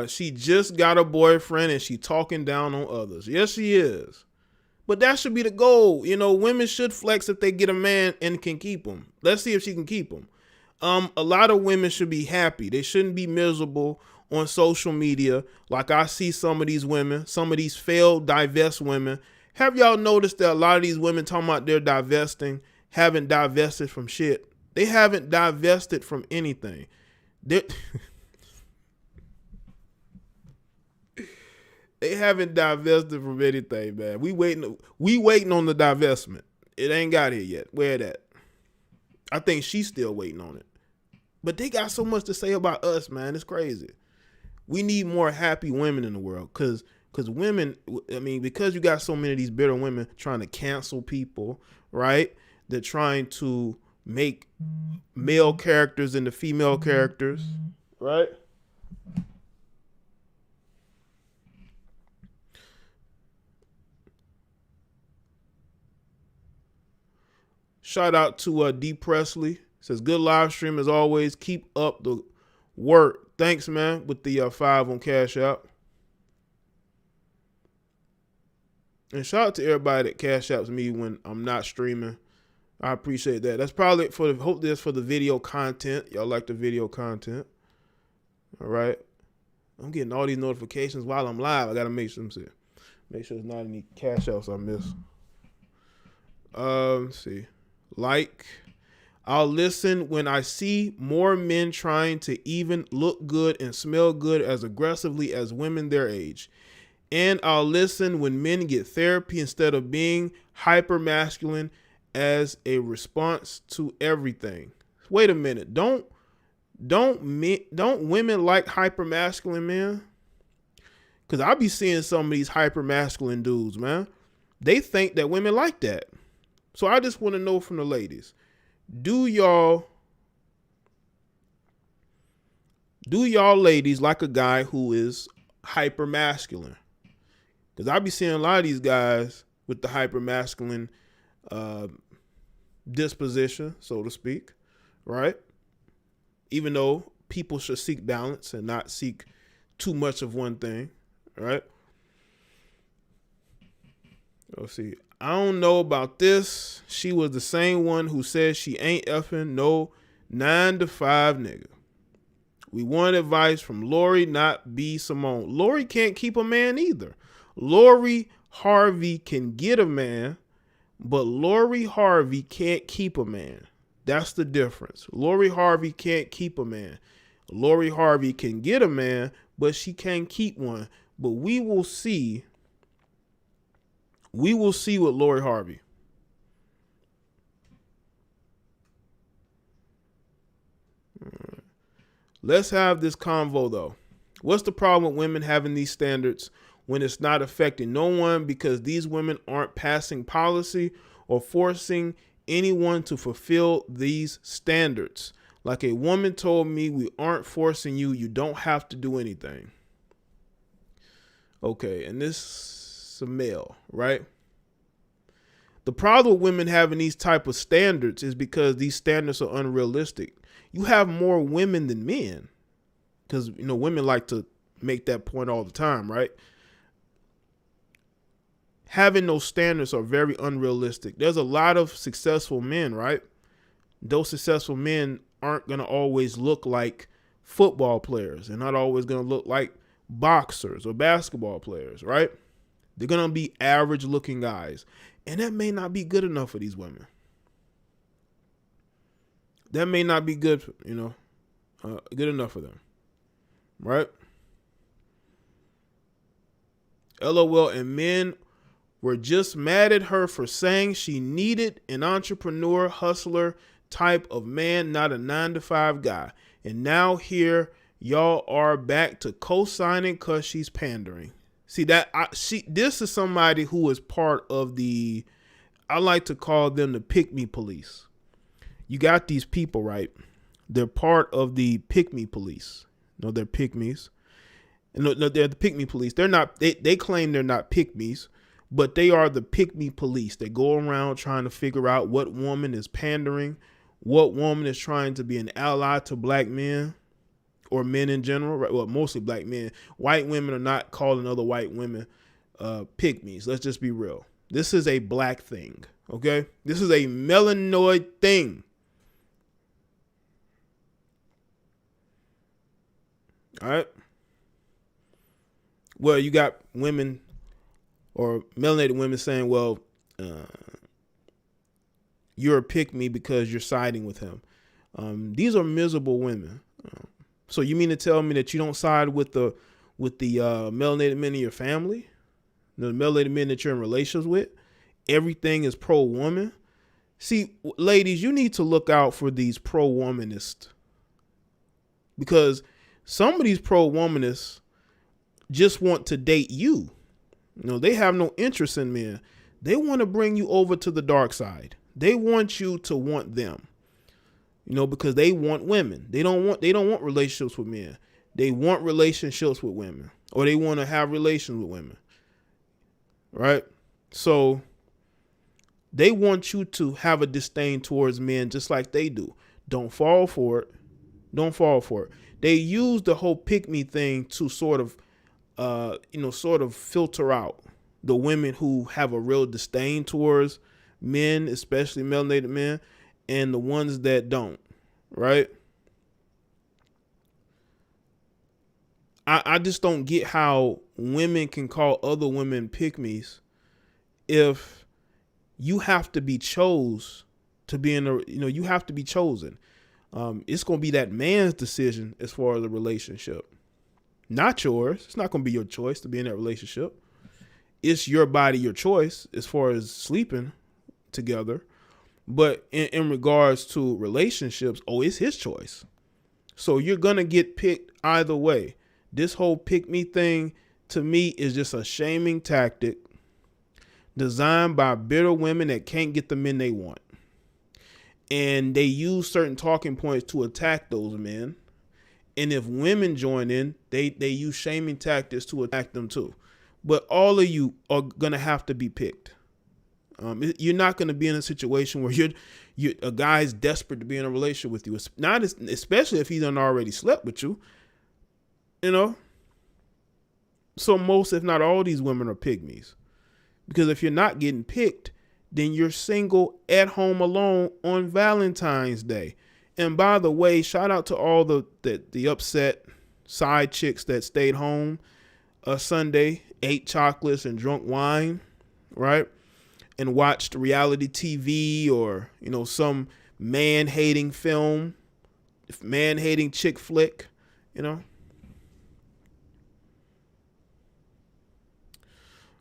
She just got a boyfriend and she talking down on others. Yes, she is. But that should be the goal. You know, women should flex if they get a man and can keep him. Let's see if she can keep him. A lot of women should be happy. They shouldn't be miserable on social media. Like I see some of these women, some of these failed divest women. Have y'all noticed that a lot of these women talking about they're divesting, haven't divested from shit? They haven't divested from anything. They haven't divested from anything, man. We waiting on the divestment. It ain't got here yet. Where it at? I think she's still waiting on it. But they got so much to say about us, man. It's crazy. We need more happy women in the world. Because women, I mean, because you got so many of these bitter women trying to cancel people, right? They're trying to make male characters into female characters, right? Shout out to D Presley. Says good live stream as always. Keep up the work. Thanks, man. With the 5 on Cash App. And shout out to everybody that cash apps me when I'm not streaming. I appreciate that. That's probably hope this for the video content. Y'all like the video content. All right. I'm getting all these notifications while I'm live. I gotta make sure there's not any cash apps I miss. Let's see. I'll listen when I see more men trying to even look good and smell good as aggressively as women their age. And I'll listen when men get therapy instead of being hyper masculine as a response to everything. Wait a minute. Don't women like hyper masculine men? Because I be seeing some of these hyper masculine dudes, man. They think that women like that. So I just want to know from the ladies, do y'all ladies like a guy who is hyper masculine? Because I be seeing a lot of these guys with the hyper masculine disposition, so to speak, right? Even though people should seek balance and not seek too much of one thing, right? Let's see. I don't know about this. She was the same one who said she ain't effing no 9-to-5 nigga. We want advice from Lori, not B.Simone. Lori can't keep a man either. Lori Harvey can get a man, but Lori Harvey can't keep a man. That's the difference. Lori Harvey can't keep a man. Lori Harvey can get a man, but she can't keep one. But we will see. We will see with Lori Harvey. Let's have this convo though. What's the problem with women having these standards when it's not affecting no one because these women aren't passing policy or forcing anyone to fulfill these standards? Like a woman told me, we aren't forcing you. You don't have to do anything. Okay, and this is a male, right? The problem with women having these type of standards is because these standards are unrealistic. You have more women than men because, you know, women like to make that point all the time, right? Having those standards are very unrealistic. There's a lot of successful men, right? Those successful men aren't going to always look like football players. They're not always going to look like boxers or basketball players, right? They're going to be average looking guys. And that may not be good enough for these women. That may not be good, good enough for them, right? LOL, and men were just mad at her for saying she needed an entrepreneur, hustler type of man, not a 9-to-5 guy. And now here y'all are back to co-signing because she's pandering. See this is somebody who is part of the, I like to call them the pick-me police. You got these people, right? They're part of the pick-me police. No, they're pick-me's. No, they're the pick-me police. They're not, they claim they're not pick-me's, but they are the pick-me police. They go around trying to figure out what woman is pandering, what woman is trying to be an ally to black men or men in general, right? Well, mostly black men. White women are not calling other white women pick-me's. Let's just be real. This is a black thing, okay? This is a melanoid thing. All right. Well, you got women or melanated women saying, well, you're a pick me because you're siding with him. These are miserable women. So you mean to tell me that you don't side with the melanated men in your family? The melanated men that you're in relations with? Everything is pro-woman? See, ladies, you need to look out for these pro-womanists. Because some of these pro-womanists just want to date you. They have no interest in men. They want to bring you over to the dark side. They want you to want them. Because they want women. They don't want relationships with men. They want relationships with women, or they want to have relations with women. Right? So they want you to have a disdain towards men just like they do. Don't fall for it. Don't fall for it. They use the whole pick me thing to sort of filter out the women who have a real disdain towards men, especially melanated men, and the ones that don't, right? I just don't get how women can call other women pick-me's if you have to be chose to be in a, you have to be chosen. It's going to be that man's decision as far as a relationship, not yours. It's not going to be your choice to be in that relationship. It's your body, your choice as far as sleeping together. But in regards to relationships, it's his choice. So you're going to get picked either way. This whole pick me thing to me is just a shaming tactic designed by bitter women that can't get the men they want. And they use certain talking points to attack those men. And if women join in, they use shaming tactics to attack them too. But all of you are going to have to be picked. You're not going to be in a situation where a guy's desperate to be in a relationship with you. It's not, especially if he's done already slept with you. So most, if not all, these women are pygmies. Because if you're not getting picked, then you're single at home alone on Valentine's Day. And by the way, shout out to all the upset side chicks that stayed home Sunday, ate chocolates and drunk wine, right? And watched reality TV or, some man-hating film, man-hating chick flick,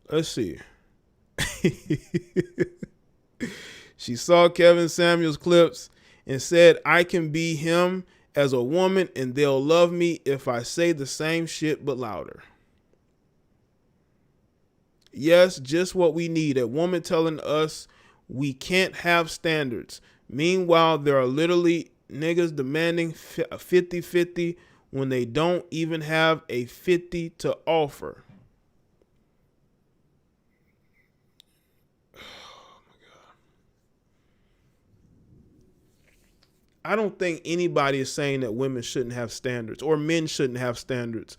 Let's see. She saw Kevin Samuels clips and said, I can be him as a woman and they'll love me if I say the same shit but louder. Yes, just what we need. A woman telling us we can't have standards. Meanwhile, there are literally niggas demanding 50-50 when they don't even have a 50 to offer. I don't think anybody is saying that women shouldn't have standards or men shouldn't have standards,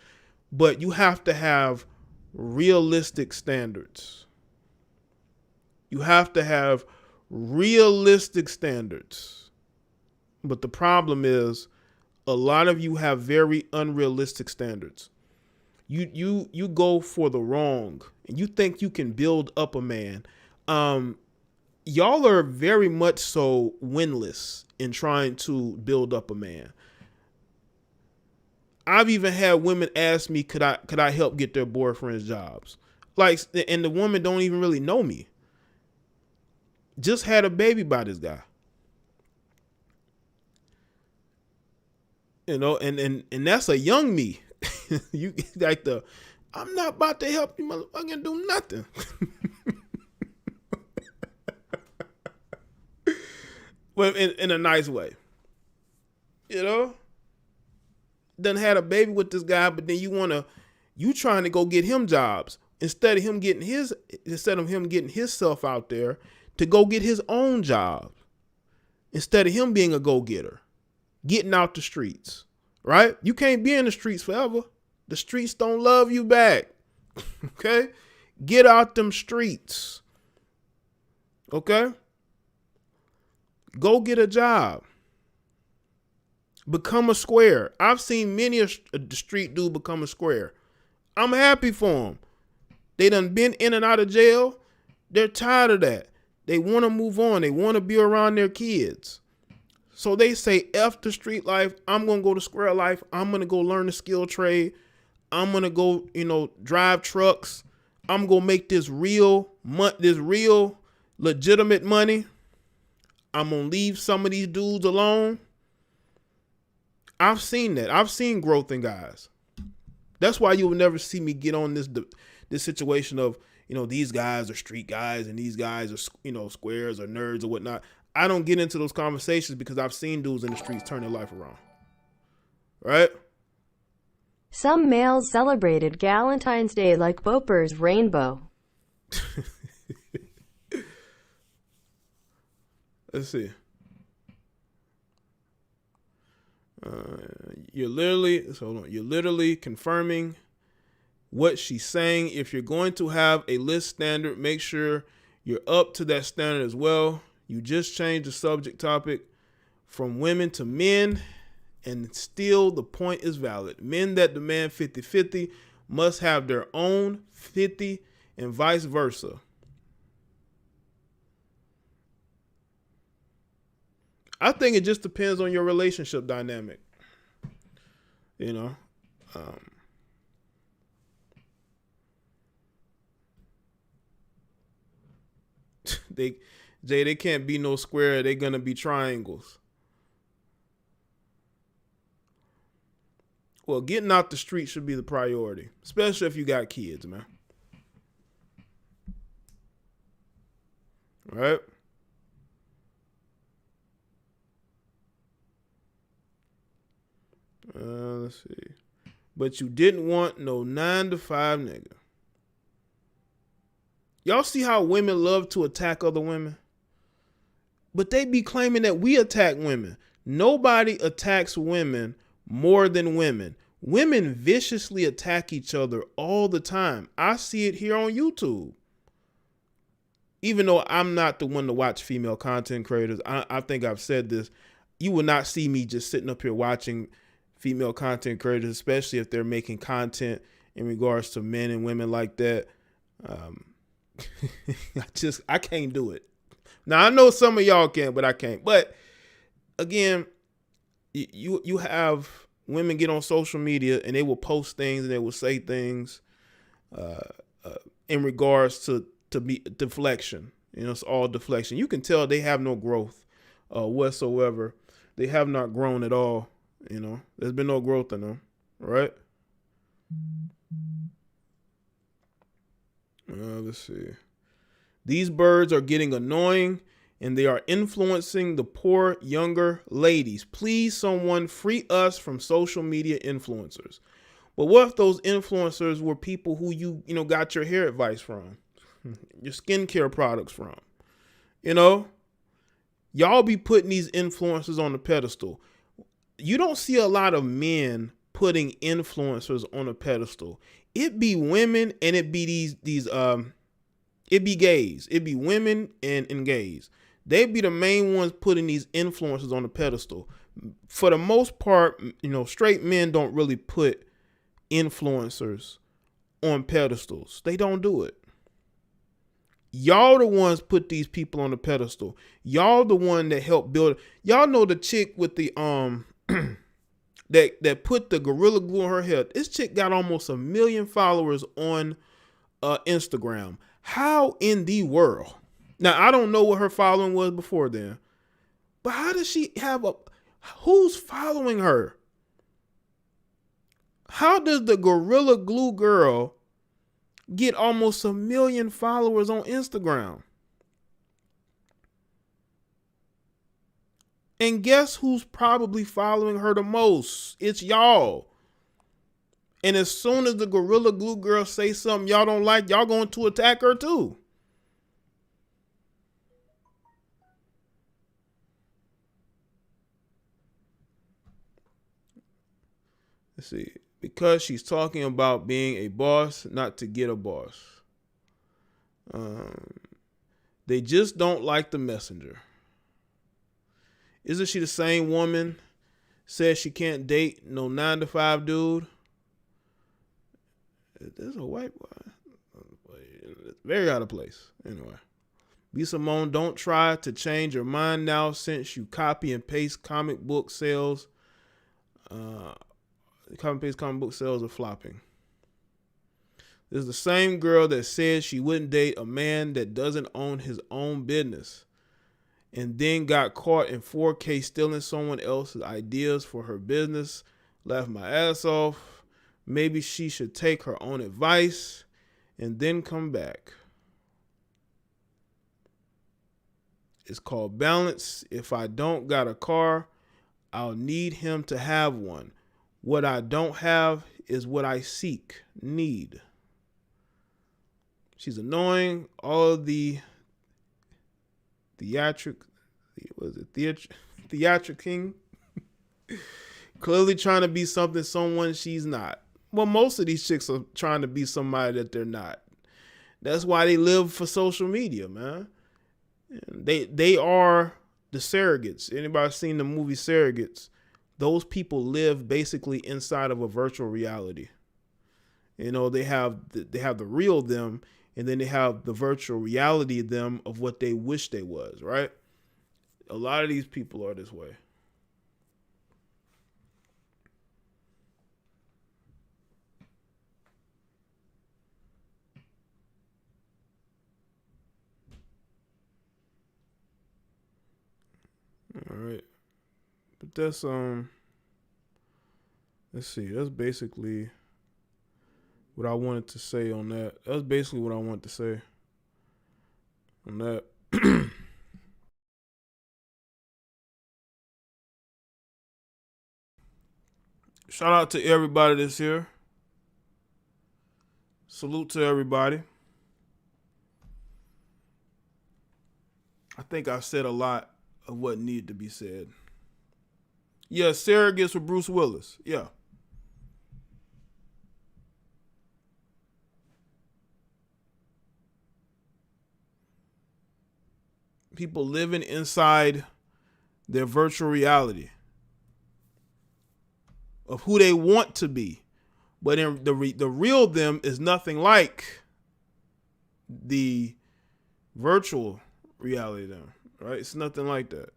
but you have to have realistic standards. You have to have realistic standards. But the problem is a lot of you have very unrealistic standards. You go for the wrong and you think you can build up a man. Y'all are very much so winless in trying to build up a man. I've even had women ask me, could I help get their boyfriends jobs? And the woman don't even really know me. Just had a baby by this guy. And that's a young me. You like I'm not about to help you motherfucking do nothing. Well, in a nice way. Done had a baby with this guy, but then you trying to go get him jobs instead of him getting himself out there to go get his own job. Instead of him being a go-getter, getting out the streets, right? You can't be in the streets forever. The streets don't love you back. Okay? Get out them streets. Okay? Go get a job. Become a square. I've seen many a street dude become a square. I'm happy for them. They done been in and out of jail. They're tired of that. They want to move on. They want to be around their kids. So they say, F the street life. I'm going to go to square life. I'm going to go learn the skill trade. I'm going to go, drive trucks. I'm going to make this real legitimate money. I'm going to leave some of these dudes alone. I've seen that. I've seen growth in guys. That's why you will never see me get on this situation of, these guys are street guys and these guys are, squares or nerds or whatnot. I don't get into those conversations because I've seen dudes in the streets turn their life around. Right? Some males celebrated Galentine's Day like Boper's rainbow. Let's see. You're literally confirming what she's saying. If you're going to have a list standard, make sure you're up to that standard as well. You just changed the subject topic from women to men, and still the point is valid. Men that demand 50-50 must have their own 50 and vice versa. I think it just depends on your relationship dynamic. You know, they can't be no square. They're gonna be triangles. Well, getting out the street should be the priority, especially if you got kids, man. Right? Let's see. But you didn't want no 9-to-5 nigga. Y'all see how women love to attack other women? But they be claiming that we attack women. Nobody attacks women more than women. Women viciously attack each other all the time. I see it here on YouTube. Even though I'm not the one to watch female content creators, I think I've said this. You will not see me just sitting up here watching female content creators, especially if they're making content in regards to men and women like that. I can't do it. Now I know some of y'all can, but I can't. But again, you have women get on social media and they will post things and they will say things in regards to be deflection. You know, it's all deflection. You can tell they have no growth whatsoever. They have not grown at all. You know, there's been no growth in them, right? Let's see. These birds are getting annoying and they are influencing the poor younger ladies. Please, someone free us from social media influencers. But what if those influencers were people who you got your hair advice from, your skincare products from? You know, y'all be putting these influencers on the pedestal. You don't see a lot of men putting influencers on a pedestal. It be women and it be these it be gays. It be women and gays. They be the main ones putting these influencers on the pedestal. For the most part, straight men don't really put influencers on pedestals. They don't do it. Y'all the ones put these people on the pedestal. Y'all the one that helped build. Y'all know the chick with the that put the Gorilla Glue on her head. This chick got almost 1 million followers on Instagram. How in the world? Now, I don't know what her following was before then, but how does she have who's following her? How does the Gorilla Glue girl get almost 1 million followers on Instagram? And guess who's probably following her the most? It's y'all. And as soon as the Gorilla Glue girl say something y'all don't like, y'all going to attack her too. Let's see. Because she's talking about being a boss, not to get a boss. They just don't like the messenger. Isn't she the same woman says she can't date no 9-to-5 dude? This is a white boy. Very out of place. Anyway. B.Simone, don't try to change your mind now since you copy and paste comic book sales. Copy and paste comic book sales are flopping. This is the same girl that said she wouldn't date a man that doesn't own his own business and then got caught in 4K stealing someone else's ideas for her business. Laughed my ass off. Maybe she should take her own advice and then come back. It's called balance. If I don't got a car, I'll need him to have one. What I don't have is what I need. She's annoying. All of the theatric king? Clearly trying to be someone she's not. Well, most of these chicks are trying to be somebody that they're not. That's why they live for social media, man. They are the surrogates. Anybody seen the movie Surrogates? Those people live basically inside of a virtual reality. You know, they have the real them, and then they have the virtual reality of them of what they wish they was, right? A lot of these people are this way. All right. But that's let's see. That's basically what I wanted to say on that. That's basically what I wanted to say on that. Shout out to everybody that's here. Salute to everybody. I think I said a lot of what needed to be said. Yeah, surrogates with Bruce Willis. Yeah. People living inside their virtual reality of who they want to be. But in the real them is nothing like the virtual reality them, right? It's nothing like that.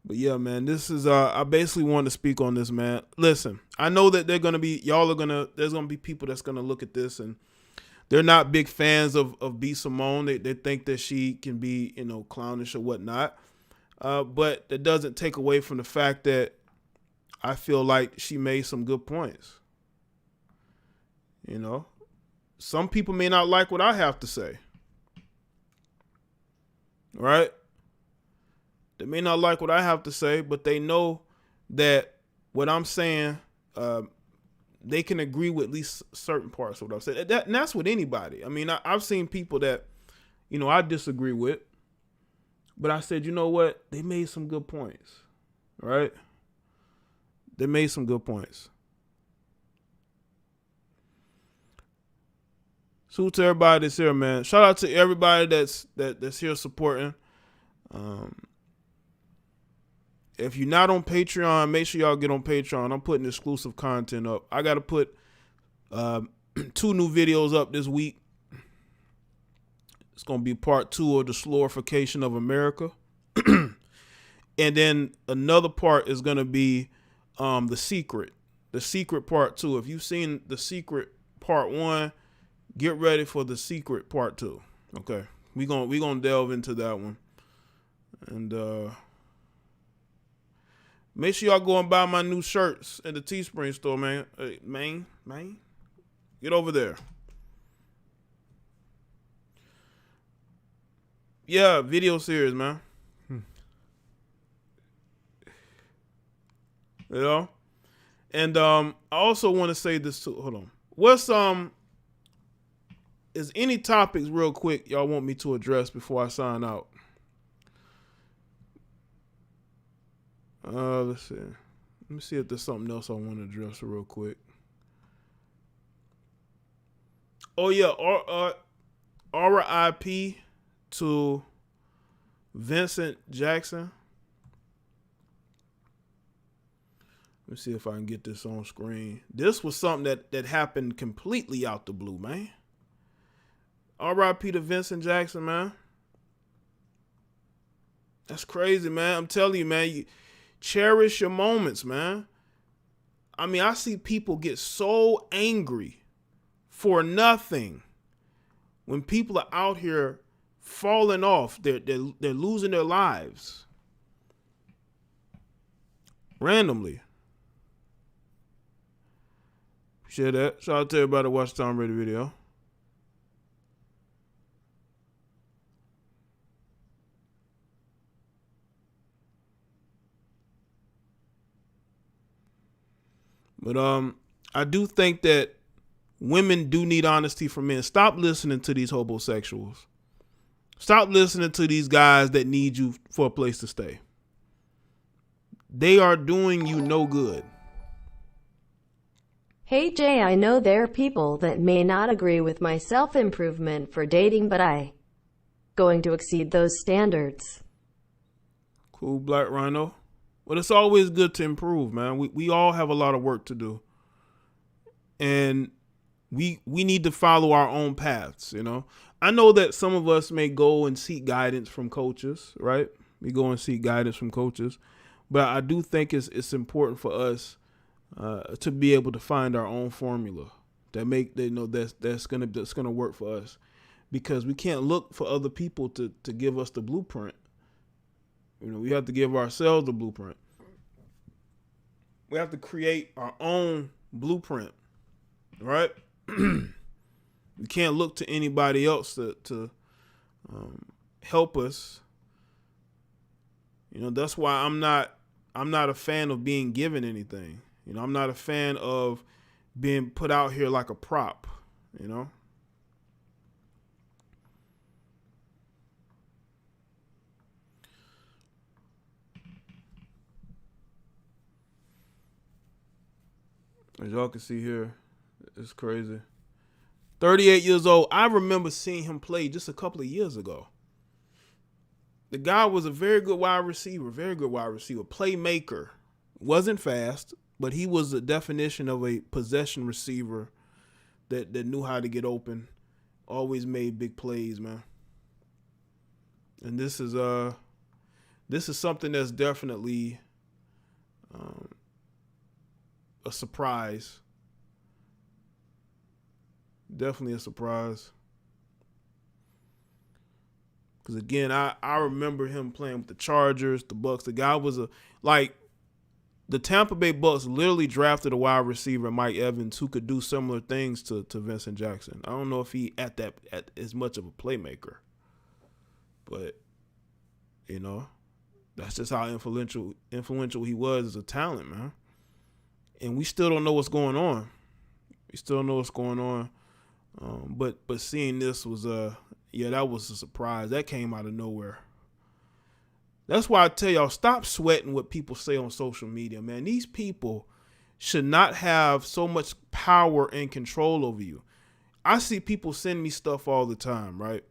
But yeah, man, this is I basically want to speak on this, man. Listen, I know that there's gonna be people that's gonna look at this and they're not big fans of B.Simone. They think that she can be, clownish or whatnot. But that doesn't take away from the fact that I feel like she made some good points. Some people may not like what I have to say. Right? They may not like what I have to say, but they know that what I'm saying, they can agree with at least certain parts of what I'm saying. And that's with anybody. I mean, I've seen people that, I disagree with, but I said, you know what? They made some good points, right? They made some good points. Salute to everybody that's here, man. Shout out to everybody that's here supporting. If you're not on Patreon, make sure y'all get on Patreon. I'm putting exclusive content up. I got to put 2 new videos up this week. It's going to be part 2 of the Slorification of America. And then another part is going to be The Secret. The Secret part 2. If you've seen The Secret part 1, get ready for The Secret part 2. Okay. We're gonna delve into that one. And make sure y'all go and buy my new shirts at the Teespring store, man. Hey, man. Get over there. Yeah, video series, man. And I also want to say this too. Hold on. What's is any topics real quick y'all want me to address before I sign out? Let's see. Let me see if there's something else I want to address real quick. Oh yeah, R.I.P. to Vincent Jackson. Let me see if I can get this on screen. This was something that happened completely out the blue, man. R.I.P. to Vincent Jackson, man. That's crazy, man. I'm telling you, man. You cherish your moments, man. I mean, I see people get so angry for nothing when people are out here falling off. They're losing their lives randomly. Share that. Shout out to everybody that watched the Tom Brady video. But I do think that women do need honesty from men. Stop listening to these homosexuals. Stop listening to these guys that need you for a place to stay. They are doing you no good. Hey Jay, I know there are people that may not agree with my self-improvement for dating, but I going to exceed those standards. Cool, Black Rhino. Well, it's always good to improve, man. We all have a lot of work to do. And we need to follow our own paths, you know. I know that some of us may go and seek guidance from coaches, right? We go and seek guidance from coaches. But I do think it's important for us to be able to find our own formula that's gonna work for us, because we can't look for other people to give us the blueprint. You know, we have to give ourselves the blueprint. We have to create our own blueprint, right? We can't look to anybody else to help us. You know, that's why I'm not a fan of being given anything. You know, I'm not a fan of being put out here like a prop, you know? As y'all can see here, it's crazy. 38 years old. I remember seeing him play just a couple of years ago. The guy was a very good wide receiver, playmaker. Wasn't fast, but he was the definition of a possession receiver that knew how to get open. Always made big plays, man. And this is something that's definitely a surprise. Definitely a surprise. Because again, I remember him playing with the Chargers, the Bucks. The guy was the Tampa Bay Bucks literally drafted a wide receiver, Mike Evans, who could do similar things to Vincent Jackson. I don't know if he at as much of a playmaker, but you know, that's just how influential he was as a talent, man. And we still don't know what's going on. But seeing this was that was a surprise. That came out of nowhere. That's why I tell y'all, stop sweating what people say on social media, man. These people should not have so much power and control over you. I see people send me stuff all the time, right?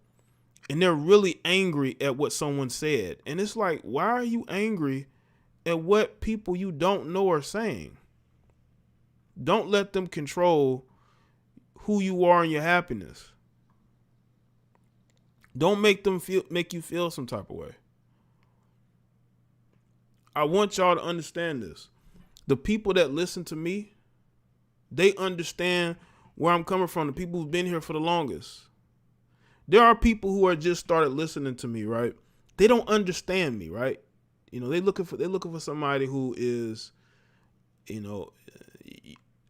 And they're really angry at what someone said. And it's like, why are you angry at what people you don't know are saying? Don't let them control who you are and your happiness. Don't make you feel some type of way. I want y'all to understand this. The people that listen to me, they understand where I'm coming from. The people who've been here for the longest. There are people who are just started listening to me, right? They don't understand me, right? You know, they're looking for somebody who is, you know,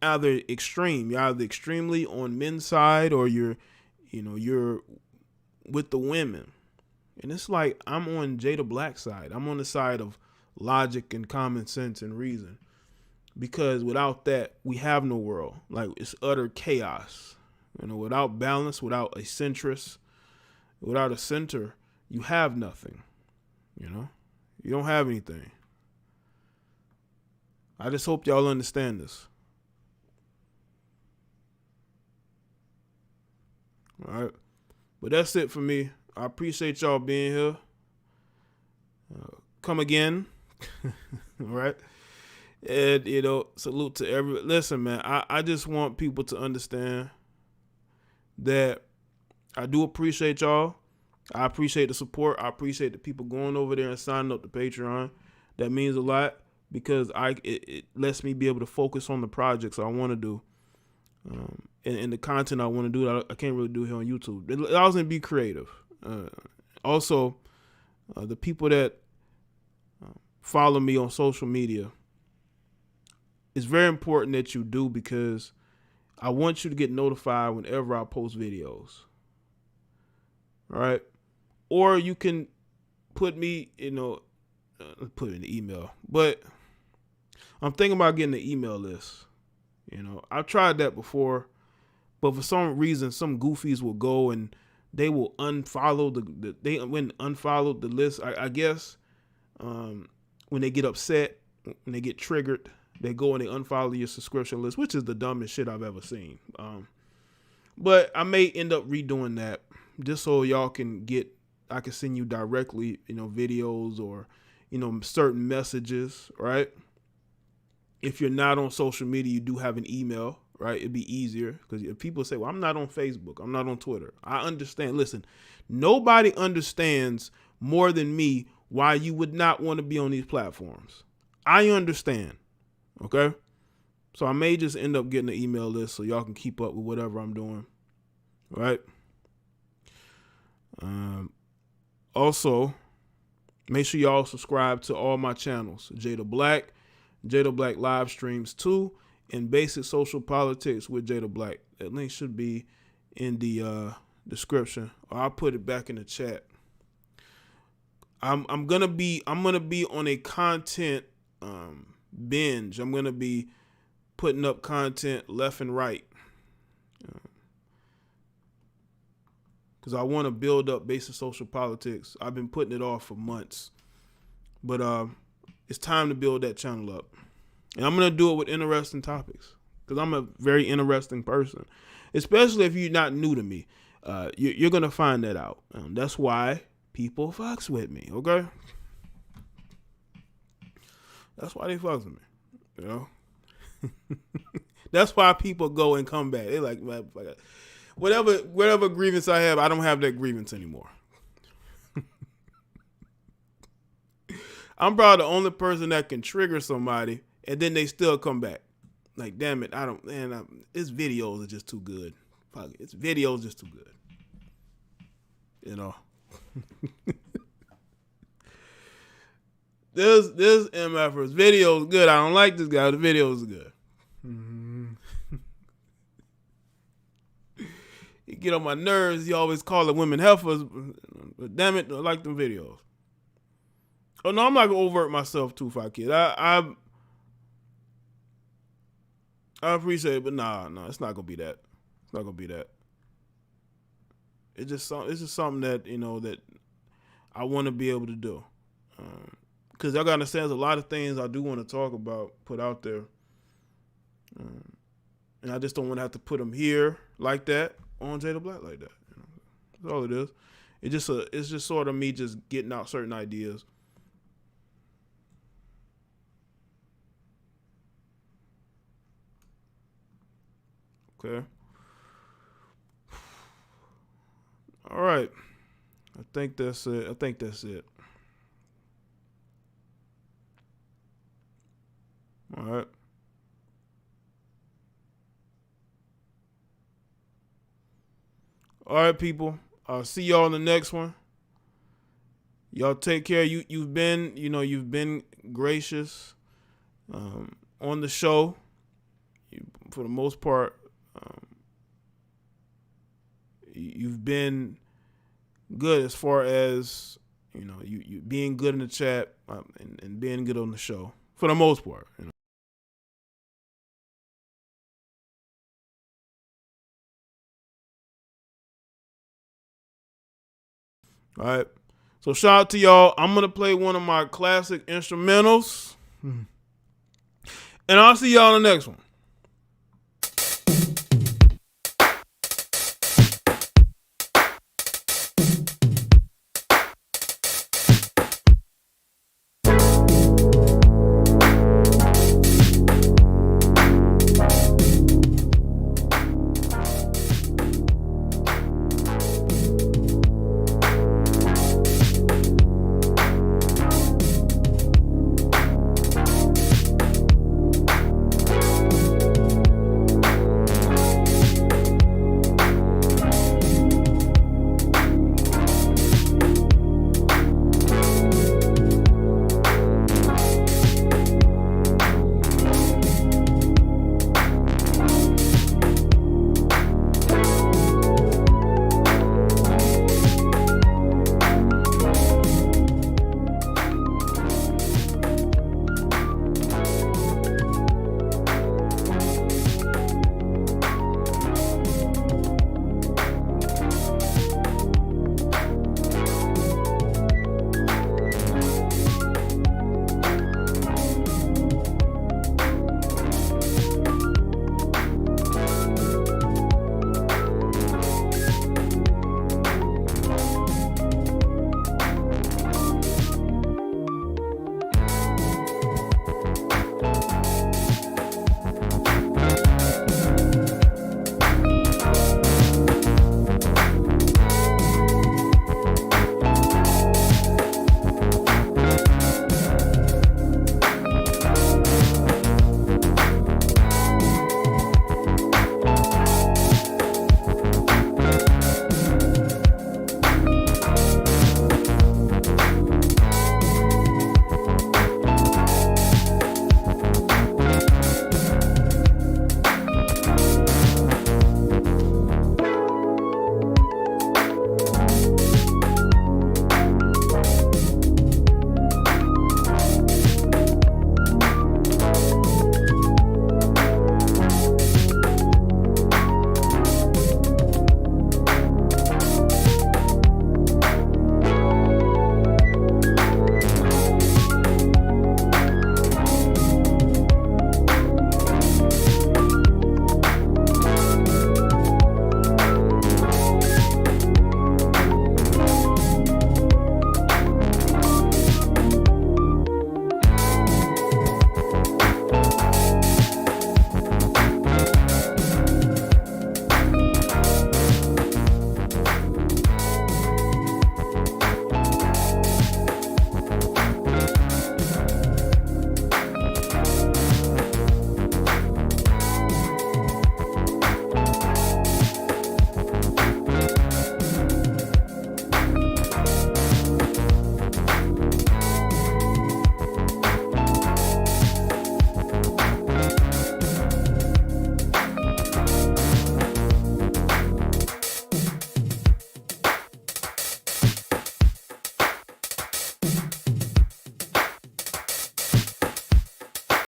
either extreme. You're either extremely on men's side, or you're with the women. And it's like, I'm on Jay the Black side. I'm on the side of logic and common sense and reason. Because without that, we have no world. Like, it's utter chaos. You know, without balance, without a centrist, without a center, you have nothing. You know, you don't have anything. I just hope y'all understand this. All right. But that's it for me. I appreciate y'all being here. Come again. All right. And, you know, salute to everyone. Listen, man, I just want people to understand that I do appreciate y'all. I appreciate the support. I appreciate the people going over there and signing up to Patreon. That means a lot, because it lets me be able to focus on the projects I want to do. And the content I want to do that I can't really do here on YouTube. It allows me to be creative. Also, the people that follow me on social media, it's very important that you do, because I want you to get notified whenever I post videos. All right? Or you can put me, put in the email. But I'm thinking about getting the email list. You know, I've tried that before, But for some reason, some goofies will go and they will unfollow they when unfollowed the list. I guess when they get upset, when they get triggered, they go and they unfollow your subscription list, which is the dumbest shit I've ever seen. But I may end up redoing that just so y'all can I can send you directly, videos or, certain messages, right? If you're not on social media, you do have an email, right? It'd be easier because if people say, well, I'm not on Facebook, I'm not on Twitter. I understand. Listen, nobody understands more than me why you would not want to be on these platforms. I understand. Okay. So I may just end up getting an email list so y'all can keep up with whatever I'm doing. Right. Also, make sure y'all subscribe to all my channels. Jay the Black live streams 2, and Basic Social Politics with Jay the Black. That link should be in the description, or I'll put it back in the chat. I'm gonna be on a content binge. I'm gonna be putting up content left and right because I want to build up Basic Social Politics. I've been putting it off for months, but it's time to build that channel up. And I'm going to do it with interesting topics because I'm a very interesting person, especially if you're not new to me. You're going to find that out. That's why people fucks with me, okay? That's why they fucks with me, That's why people go and come back. They like, whatever grievance I have, I don't have that grievance anymore. I'm probably the only person that can trigger somebody and then they still come back. Like, damn it, his videos are just too good. Fuck it, his videos just too good. This MFers video is good. I don't like this guy. The video is good. He get on my nerves. He always calling women heifers. But damn it, I like them videos. Oh no, I'm not gonna overt myself too far, kid. I appreciate it, but nah, it's not gonna be that. It's not gonna be that. It's just something that that I want to be able to do. Because y'all gotta understand, there's a lot of things I do want to talk about, put out there, and I just don't want to have to put them here like that on Jay the Black like that. That's all it is. It's just sort of me just getting out certain ideas. Okay. All right. I think that's it. All right. All right, people. I'll see y'all in the next one. Y'all take care. You've been gracious on the show for the most part. You've been good as far as you being good in the chat and being good on the show for the most part. All right. So shout out to y'all. I'm gonna play one of my classic instrumentals, and I'll see y'all in the next one.